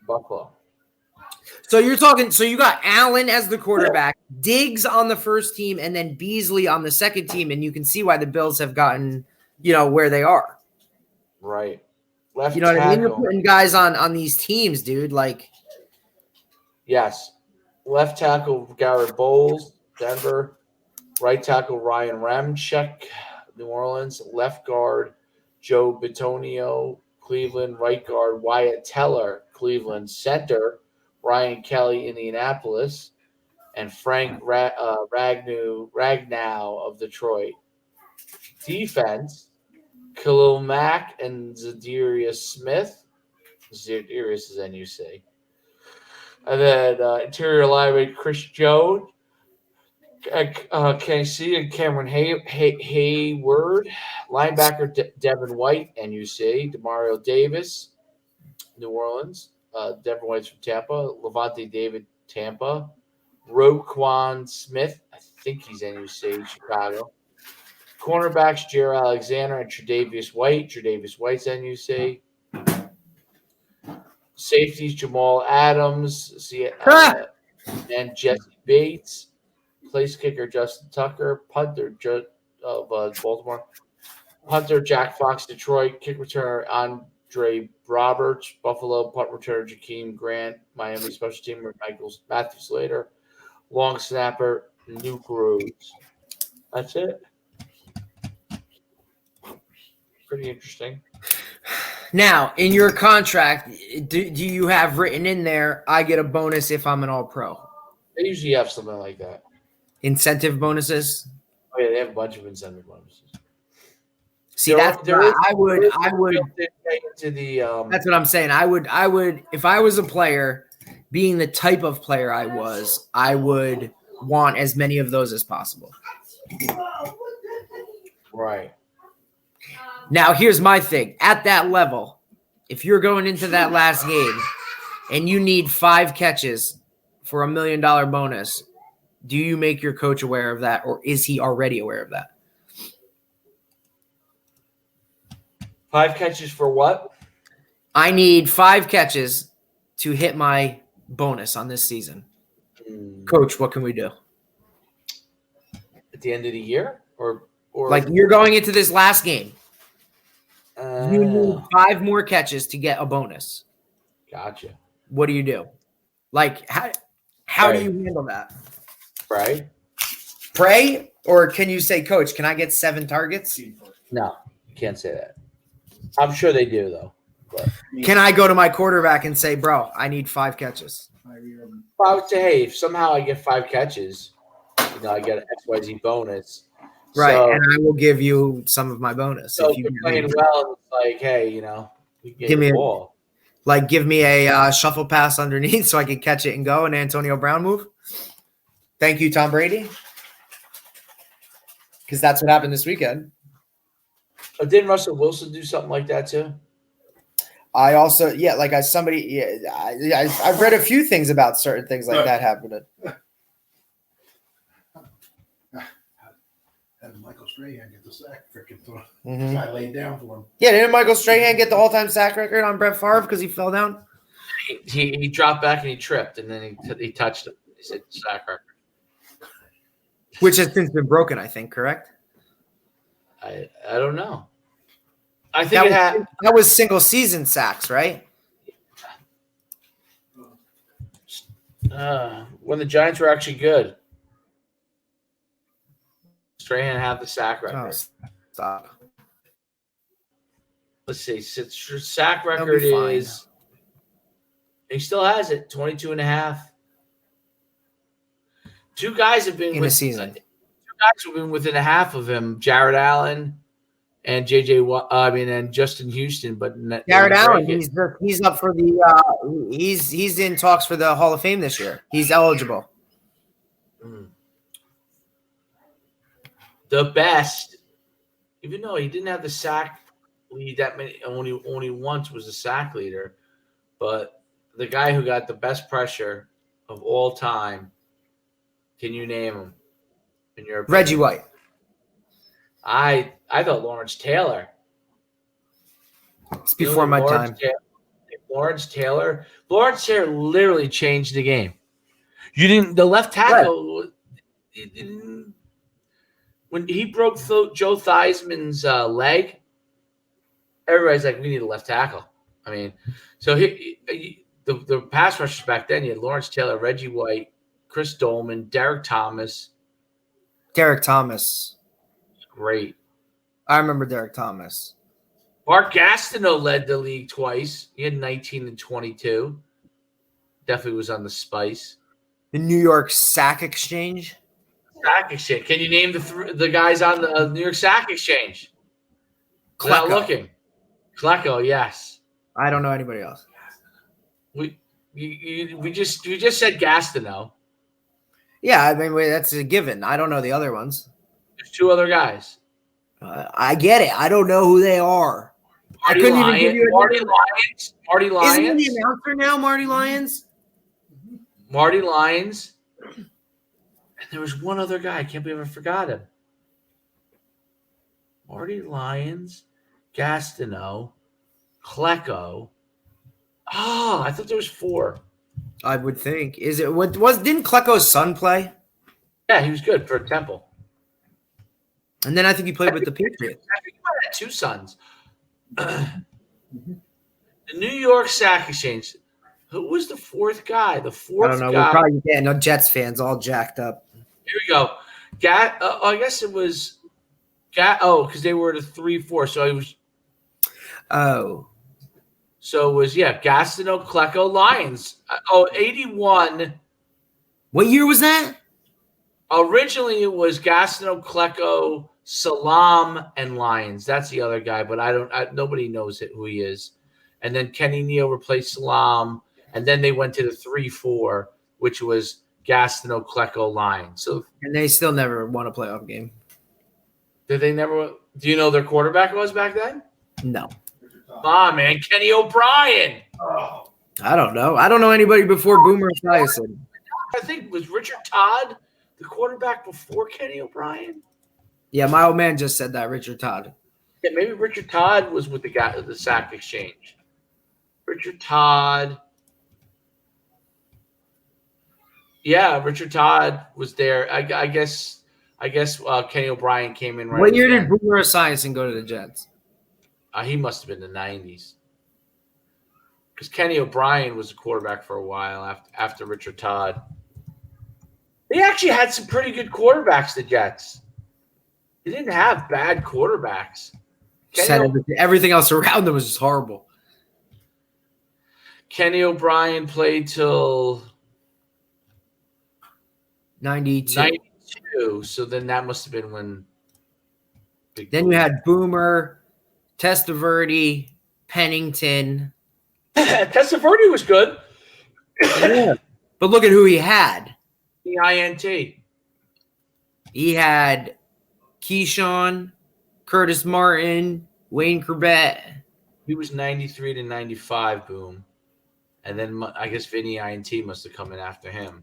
Buffalo. So you're talking. So you got Allen as the quarterback, Diggs on the first team, and then Beasley on the second team, and you can see why the Bills have gotten, where they are. Right. Left You know what I mean? You're tackle. putting guys on these teams, dude. Like, Yes. Left tackle, Garrett Bowles, Denver. Right tackle, Ryan Ramczyk, New Orleans. Left guard, Joe Bitonio, Cleveland. Right guard, Wyatt Teller, Cleveland. Center, Ryan Kelly, Indianapolis. And Frank Ragnow of Detroit. Defense, Khalil Mack and Zadarius Smith. Zadarius is NUC. And then interior lineman, Chris Jones, KC, and Cameron Hayward. Linebacker, Devin White, NUC. Demario Davis, New Orleans. Devin White's from Tampa. Levante David, Tampa. Roquan Smith, I think he's NUC, Chicago. Cornerbacks, Jair Alexander and Tre'Davious White. Tre'Davious White's NUC. Safeties, Jamal Adams and Jesse Bates. Place kicker, Justin Tucker. Punter of Baltimore. Punter, Jack Fox, Detroit. Kick returner, Andre Roberts. Buffalo. Punt returner, Jakeem Grant. Miami special teamer, Matthew Slater. Long snapper, Nuke Rhodes. That's it. Pretty interesting. now in your contract, do you have written in there, I get a bonus if I'm an All-Pro? They usually have something like that. Incentive bonuses? Oh, yeah, they have a bunch of incentive bonuses. See, that's what I would. To the, That's what I'm saying. I would, if I was a player, being the type of player I would want as many of those as possible. right. Now, here's my thing. At that level, if you're going into that last game and you need 5 catches for $1 million bonus, do you make your coach aware of that, or is he already aware of that? 5 catches for what? I need 5 catches to hit my bonus on this season. Coach, what can we do? At the end of the year? Or Like, you're going into this last game. You need 5 more catches to get a bonus. Gotcha. What do you do? Like how do Right. you handle that? Right? Pray, or can you say, Coach, can I get 7 targets? No, you can't say that. I'm sure they do though. But Can I go to my quarterback and say, bro, I need 5 catches? I would say, hey, if somehow I get 5 catches, I get an XYZ bonus. Right, So, and I will give you some of my bonus. so if you if you're playing well, it's like, hey, you can get Give me the a- ball. Like, give me a shuffle pass underneath so I can catch it and go, an Antonio Brown move. Thank you, Tom Brady. Because that's what happened this weekend. But didn't Russell Wilson do something like that too? I also, I've read a few things about certain things like that happening. And Michael Strahan get the sack freaking throw. Mhm. I laid down for him. Yeah, didn't Michael Strahan get the all-time sack record on Brett Favre because he fell down? He dropped back and he tripped, and then he touched him. He said sack record. Which has since been broken, I think, correct? I don't know. I think that was single season sacks, right? When the Giants were actually good. Strahan had the sack record. Oh, stop. Let's see. Sack That'll record be fine. is he still has it, 22 and a half. 2 guys have been In a season. 2 guys have been within a half of him, Jared Allen and and Justin Houston, but Jared Allen, he's up for the he's in talks for the Hall of Fame this year. He's eligible. The best, even though he didn't have the sack lead that many, only once was the sack leader, but the guy who got the best pressure of all time, can you name him? In your opinion? Reggie White. I thought Lawrence Taylor. It's before my time. Lawrence Taylor literally changed the game. You didn't. The left tackle. When he broke Joe Theismann's leg, everybody's like, "We need a left tackle." I mean, so the pass rushers back then, you had Lawrence Taylor, Reggie White, Chris Dolman, Derek Thomas. Great. I remember Derek Thomas. Mark Gastineau led the league twice. He had 19 and 22. Definitely was on the spice. The New York Sack Exchange. Sack Exchange. Can you name the guys on the New York Sack Exchange? Without looking. Klecko, yes. I don't know anybody else. We just said Gastineau. Yeah, I mean that's a given. I don't know the other ones. There's 2 other guys. I get it. I don't know who they are. I couldn't even give you Marty Lyons. Marty Lyons. Isn't he the announcer now, Marty Lyons? Marty Lyons. And there was one other guy. I can't believe I forgot him. Marty Lyons, Gastineau, Klecko. Oh, I thought there was 4. I would think. Is it what didn't Klecko's son play? Yeah, he was good for Temple. And then I think he played with the Patriots. I think he might have 2 sons. The New York Sack Exchange. Who was the 4th guy? The 4th I don't know. guy. We're probably no Jets fans all jacked up. Here we go. I guess it was because they were at a 3-4. So it was. Oh. So it was Gastineau, Klecko, Lyons. 81. What year was that? Originally, it was Gastineau, Klecko, Salam, and Lyons. That's the other guy, but nobody knows who he is. And then Kenny Neal replaced Salam, and then they went to the 3-4, which was Gastineau, Klecko, Lyons. So, and they still never won a playoff game. did they never? Do you know their quarterback was back then? No. Man, Kenny O'Brien. I don't know. I don't know anybody before Boomer Esiason. I think was Richard Todd the quarterback before Kenny O'Brien. Yeah, my old man just said that, Richard Todd. Yeah, maybe Richard Todd was with the Sack Exchange. Richard Todd. Yeah, Richard Todd was there. I guess Kenny O'Brien came in right. What year did Boomer Esiason go to the Jets? He must have been the 90s. because Kenny O'Brien was a quarterback for a while after Richard Todd. They actually had some pretty good quarterbacks, the Jets. They didn't have bad quarterbacks. Everything else around them was just horrible. Kenny O'Brien played till 92. So then that must have been when. Then you had Boomer, Testaverde, Pennington. Testaverde was good. Yeah. But look at who he had. The INT. He had Keyshawn, Curtis Martin, Wayne Corbett. He was 93 to 95, boom. And then I guess Vinny INT must have come in after him.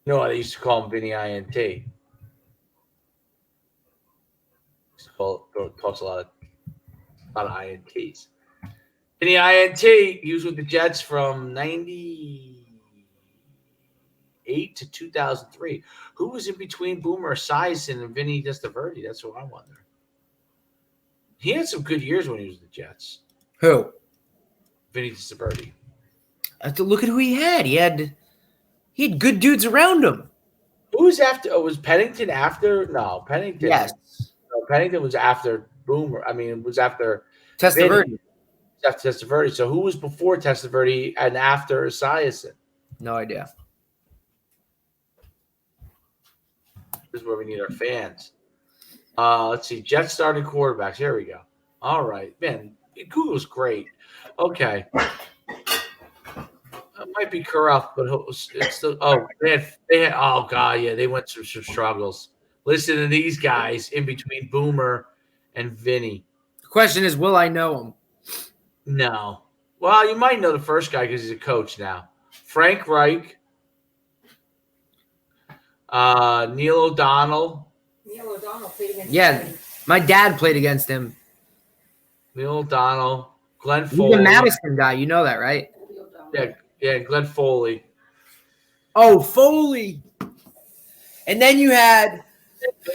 No, I used to call him Vinny INT. Talks a lot of INTs. Vinny INT, he was with the Jets from 98 to 2003. Who was in between Boomer Esiason and Vinny Testaverde? That's what I wonder. He had some good years when he was with the Jets. Who? Vinny Testaverde. I have to look at who he had. He had good dudes around him. Who was after? Oh, was Pennington after? No, Pennington. Yes. No, Pennington was after Boomer. I mean, it was after Testaverde. After Testaverde. So who was before Testaverde and after Esiason? No idea. This is where we need our fans. Let's see. Jets starting quarterbacks. Here we go. All right. Man, Google's great. Okay. It might be corrupt, but it's still. Oh, they had. Oh God, yeah, they went through some struggles. Listen to these guys in between Boomer and Vinny. The question is, will I know him? No. Well, you might know the first guy because he's a coach now. Frank Reich, Neil O'Donnell. Neil O'Donnell played against him. My dad played against him. Neil O'Donnell, Glenn He's Foley. a Madison guy. You know that, right? Yeah, Glenn Foley. Oh, Foley. And then you had.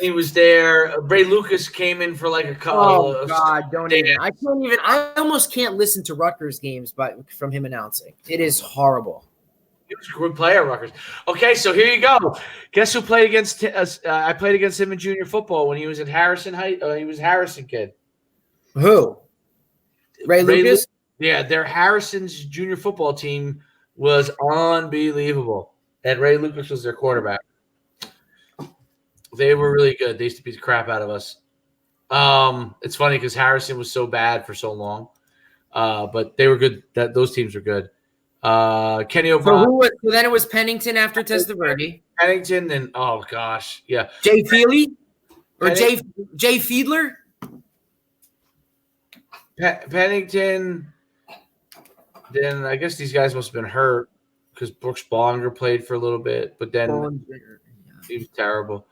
He was there. Ray Lucas came in for like a couple. Oh God, don't even. I can't even. I almost can't listen to Rutgers games, but from him announcing, it is horrible. He was a good player, Rutgers. Okay, so here you go. Guess who played against us? I played against him in junior football when he was at Harrison High. He was a Harrison kid. Who? Ray Lucas. Yeah, their Harrison's junior football team was unbelievable, and Ray Lucas was their quarterback. They were really good. They used to beat the crap out of us. It's funny because Harrison was so bad for so long, but they were good. Those teams were good. Kenny O'Brien. So then it was Pennington after Testaverde. Pennington and oh gosh, yeah. Jay Feely or Jay Fiedler. Pennington. Then I guess these guys must have been hurt because Brooks Bollinger played for a little bit, but then he was terrible.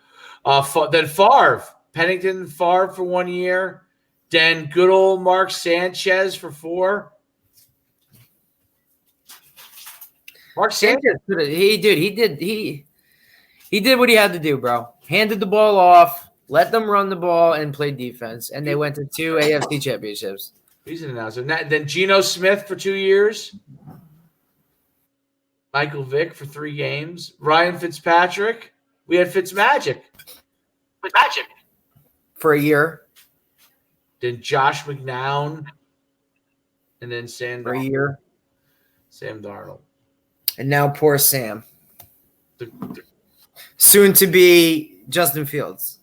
Then Favre, Pennington, Favre for 1 year. Then good old Mark Sanchez for 4. Mark Sanchez, he did what he had to do, bro. Handed the ball off, let them run the ball, and played defense. And they went to 2 AFC championships. He's an announcer. Then Geno Smith for 2 years. Michael Vick for 3 games. Ryan Fitzpatrick. We had Fitzmagic. For a year. Then Josh McNown. And then Sam For a year. Sam Darnold. And now poor Sam. Soon to be Justin Fields.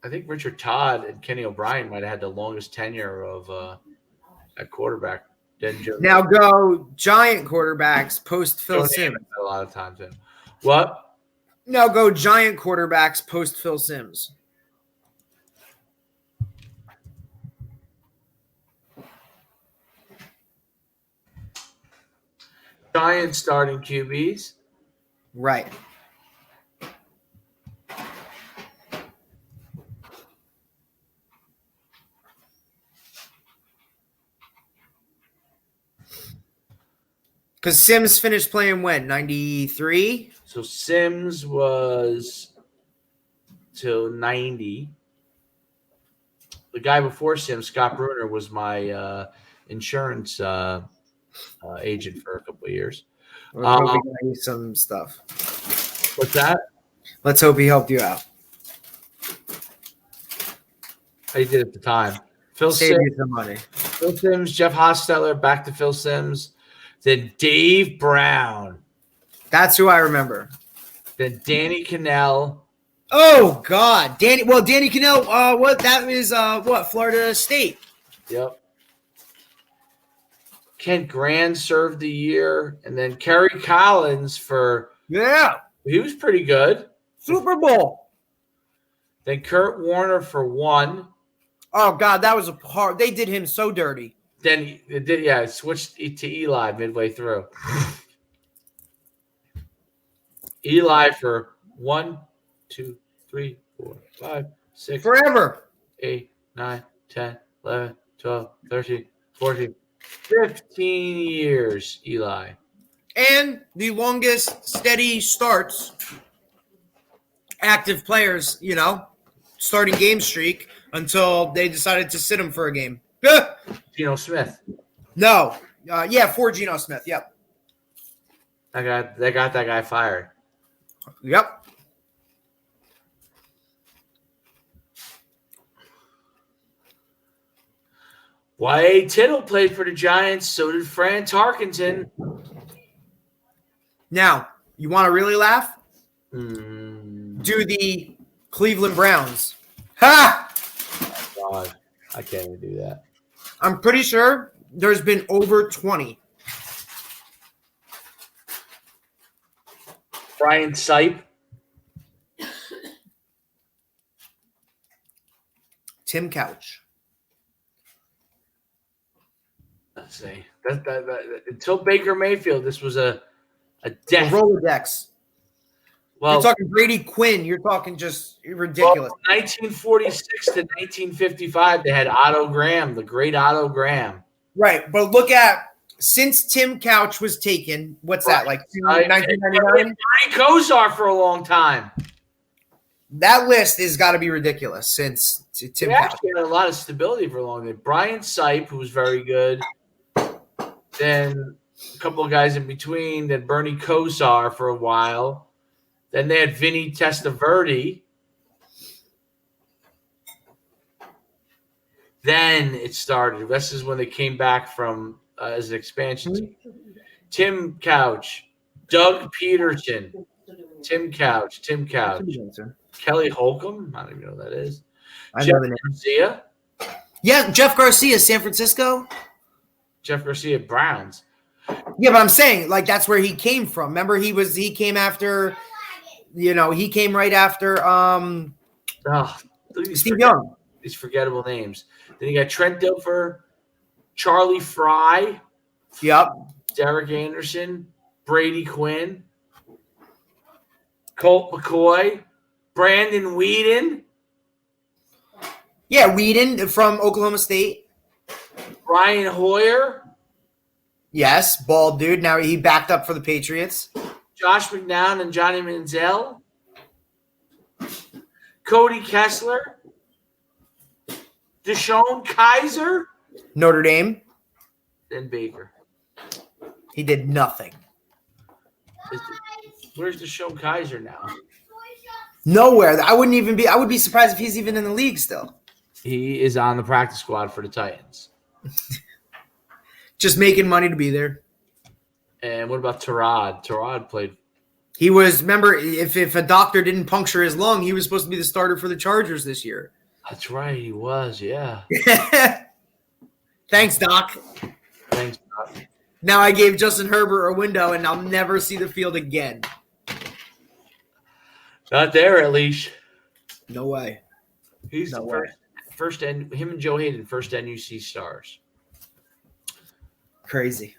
I think Richard Todd and Kenny O'Brien might have had the longest tenure of at quarterback. Now go Giant quarterbacks post Phil Simms. A lot of times. What? Now go Giant quarterbacks post Phil Simms. Giant starting QBs. Right. Because Simms finished playing when? 93? So Simms was till 90. the guy before Sims, Scott Bruner, was my insurance agent for a couple of years. Let's hope he got you some stuff. What's that? Let's hope he helped you out. He did at the time. Phil Save Sims, you some money. Phil Sims, Jeff Hostetler, back to Phil Sims, then Dave Brown, That's who I remember. then Danny Cannell. Oh God, Danny. Well, Danny Cannell. What that is? What Florida State? Yep. Kent Grand served the year, and then Kerry Collins he was pretty good. Super Bowl. Then Kurt Warner for 1. Oh God, that was a hard. They did him so dirty. Then it switched to Eli midway through. Eli for 1, 2, 3, 4, 5, 6, Forever. 8, 9, 10, 11, 12, 13, 14, 15 years, Eli. And the longest steady starts, active players, starting game streak until they decided to sit him for a game. Geno Smith. No. For Geno Smith. Yep. They got that guy fired. Yep. Y.A. Tittle played for the Giants. So did Fran Tarkenton. Now, you want to really laugh? Mm. Do the Cleveland Browns. Ha! Oh, God, I can't even do that. I'm pretty sure there's been over 20. Brian Sipe. Tim Couch. Let's see. That until Baker Mayfield, this was a The death. Rolodex. Well, You're talking Brady Quinn. You're talking just ridiculous. From 1946 to 1955, they had Otto Graham, the great Otto Graham. Right, but look at since Tim Couch was taken. What's that like? 1999. Bernie Kosar for a long time. That list has got to be ridiculous. Since Tim They Couch. actually had a lot of stability for a long time. Brian Sipe, who was very good. Then a couple of guys in between. Then Bernie Kosar for a while. Then they had Vinny Testaverde. Then it started. This is when they came back from as an expansion team. Tim Couch, Doug Peterson, Tim Couch, Kelly Holcomb. I don't even know who that is. I Jeff know the name. Garcia. Yeah, Jeff Garcia, San Francisco. Jeff Garcia, Browns. Yeah, but I'm saying like that's where he came from. Remember, he came after. He came right after Steve Young. These forgettable names. Then you got Trent Dilfer, Charlie Fry, Yep. Derek Anderson, Brady Quinn, Colt McCoy, Brandon Whedon, Yeah, Whedon from Oklahoma State. Brian Hoyer, Yes, bald dude. Now he backed up for the Patriots. Josh McNown and Johnny Manziel, Cody Kessler, Deshaun Kaiser, Notre Dame. then Baker. He did nothing. Where's Deshaun Kaiser now? Nowhere. I would be surprised if he's even in the league still. He is on the practice squad for the Titans. Just making money to be there. And what about Terod? Terod played. He was, remember, if a doctor didn't puncture his lung, he was supposed to be the starter for the Chargers this year. That's right, he was, yeah. Thanks, Doc. Thanks, Doc. Now I gave Justin Herbert a window, and I'll never see the field again. Not there, at least. No way. He's No the way. first, him and Joe Hayden, first NUC stars. Crazy.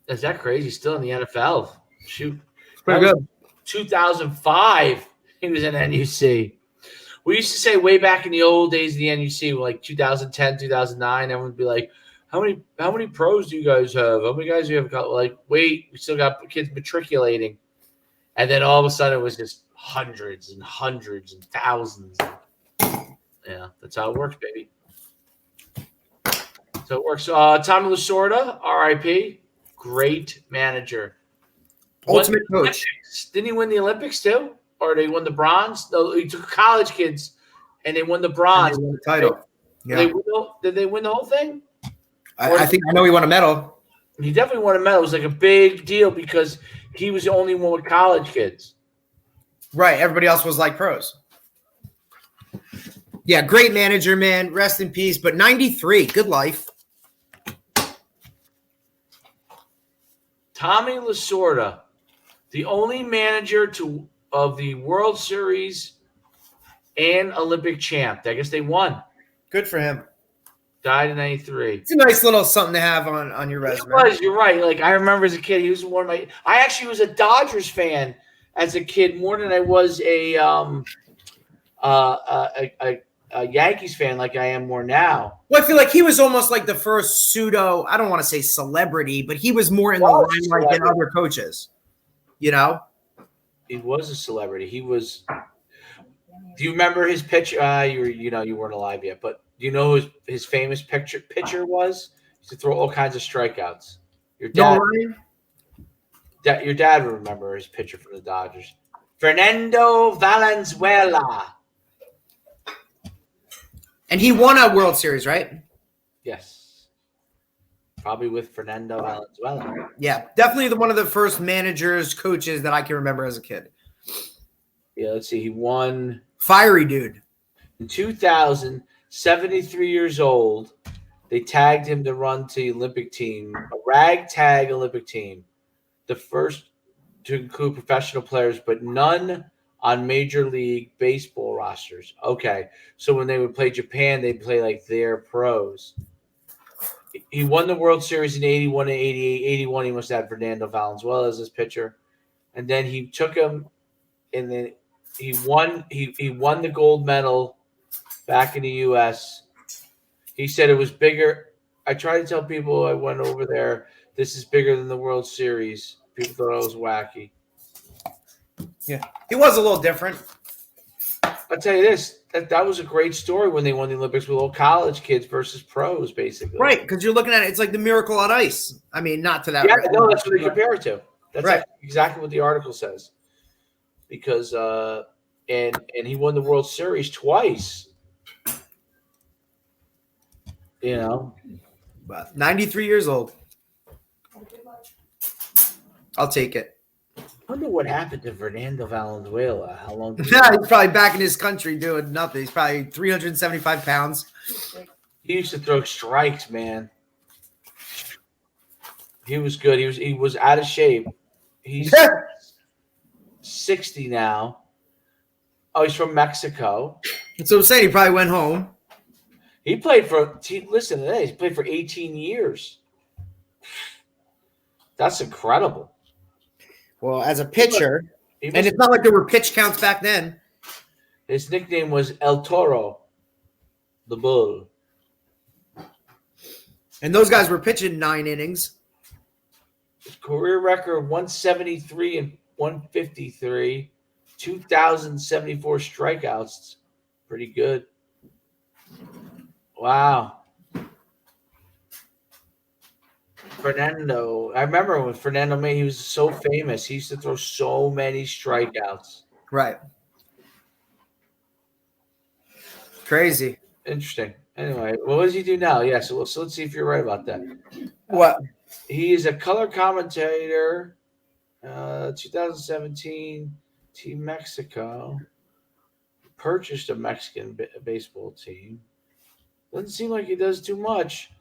Is that crazy? Still in the NFL. Shoot. Pretty That good. was 2005, he was in NUC. We used to say way back in the old days of the NUC, like 2010, 2009, everyone would be like, how many pros do you guys have? How many guys do you have? Like, wait, we still got kids matriculating. And then all of a sudden it was just hundreds and hundreds and thousands. Yeah, that's how it works, baby. So it works. Tommy Lasorda, RIP, great manager. Ultimate Won the coach. Olympics. Didn't he win the Olympics too? Or they won the bronze? No, he took college kids and they won the bronze. And they won the title. Yeah. Did they win the whole thing? I think I know he won a medal. He definitely won a medal. It was like a big deal because he was the only one with college kids. Right. Everybody else was like pros. Yeah, great manager, man. Rest in peace. But 93, good life. Tommy Lasorda, the only manager of the World Series and Olympic champ. I guess they won. Good for him. Died in 93. It's a nice little something to have on your resume. It was. You're right. Like I remember as a kid, he was one of my. I actually was a Dodgers fan as a kid more than I was a Yankees fan, like I am more now. Well, I feel like he was almost like the first pseudo, I don't want to say celebrity, but he was more in the limelight than other coaches. You know? He was a celebrity. He was. Do you remember his pitch? You weren't alive yet, but do you know who his famous pitcher was? He used to throw all kinds of strikeouts. Your dad would remember his pitcher for the Dodgers. Fernando Valenzuela. And he won a World Series, right? Yes. Probably with Fernando Valenzuela. Yeah, definitely one of the first managers, coaches that I can remember as a kid. Yeah, let's see. He won Fiery dude. in 2000, 73 years old. They tagged him to run to the Olympic team, a ragtag Olympic team, the first to include professional players, but none on Major League Baseball rosters. Okay, so when they would play Japan, they'd play like their pros. He won the World Series in 81 and 88. 81, he must have had Fernando Valenzuela as his pitcher. And then he took him, and then he won the gold medal back in the U.S. He said it was bigger. I tried to tell people I went over there, this is bigger than the World Series. People thought it was wacky. Yeah. He was a little different. I'll tell you this, that was a great story when they won the Olympics with all college kids versus pros, basically. Right, because you're looking at it, it's like the miracle on ice. I mean, not to that. Yeah, no, that's what they compare it to. That's right. Exactly what the article says. Because and he won the World Series twice. You know, But 93 years old. I'll take it. I wonder what happened to Fernando Valenzuela. How long? He's probably back in his country doing nothing. He's probably 375 pounds. He used to throw strikes, man. He was good. He was out of shape. He's 60 now. Oh, he's from Mexico. That's what I'm saying. He probably went home. He played for. Listen to this. He played for 18 years. That's incredible. Well, as a pitcher, He and must- it's not like there were pitch counts back then. His nickname was El Toro, the Bull. And those guys were pitching 9 innings. His career record 173 and 153, 2,074 strikeouts. Pretty good. Wow. Fernando. I remember when Fernando made, he was so famous. He used to throw so many strikeouts. Right. Crazy. Interesting. Anyway, what does he do now? Yeah, so let's see if you're right about that. What? He is a color commentator. 2017, Team Mexico purchased a Mexican baseball team. Doesn't seem like he does too much.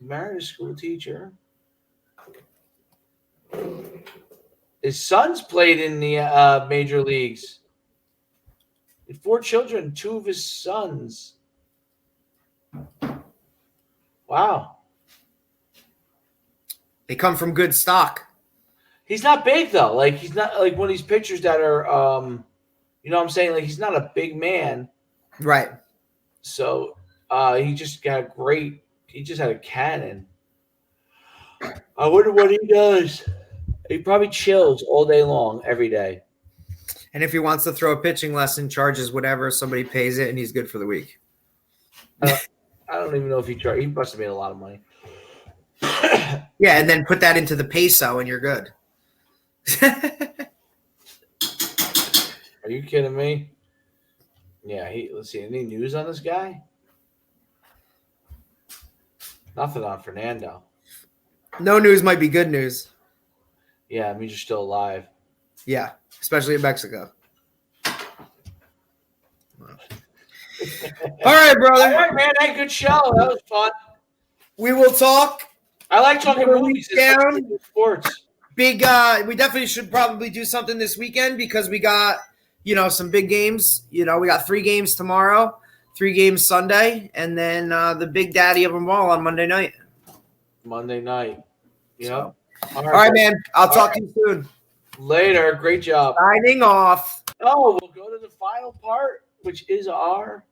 Married a school teacher. His sons played in the major leagues. He had 4 children, 2 of his sons. Wow. They come from good stock. He's not big though. Like he's not like one of these pitchers that are you know what I'm saying? Like he's not a big man. Right. So he just got he just had a cannon. I wonder what he does. He probably chills all day long, every day. And if he wants to throw a pitching lesson, charges whatever, somebody pays it, and he's good for the week. I don't even know if he tried. He must have made a lot of money. Yeah, and then put that into the peso and you're good. Are you kidding me? Yeah, let's see. Any news on this guy? Nothing on Fernando. No news might be good news. Yeah, it means you're still alive. Yeah, especially in Mexico. All right, brother. All right, man. Hey, good show. That was fun. We will talk. I like talking Before we movies. down. It's sports. Big. We definitely should probably do something this weekend because we got, some big games. We got 3 games tomorrow, 3 games Sunday, and then the big daddy of them all on Monday night. Monday night. Yeah. So. All right, man. I'll talk to you soon. Later. Great job. Signing off. Oh, we'll go to the final part, which is our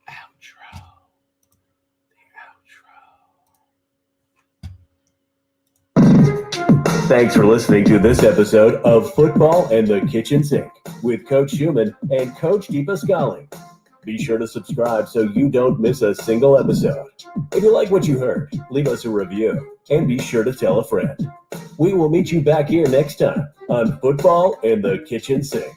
outro. Thanks for listening to this episode of Football and the Kitchen Sink with Coach Schuman and Coach DePascali. Be sure to subscribe so you don't miss a single episode. If you like what you heard, leave us a review and be sure to tell a friend. We will meet you back here next time on Football and the Kitchen Sink.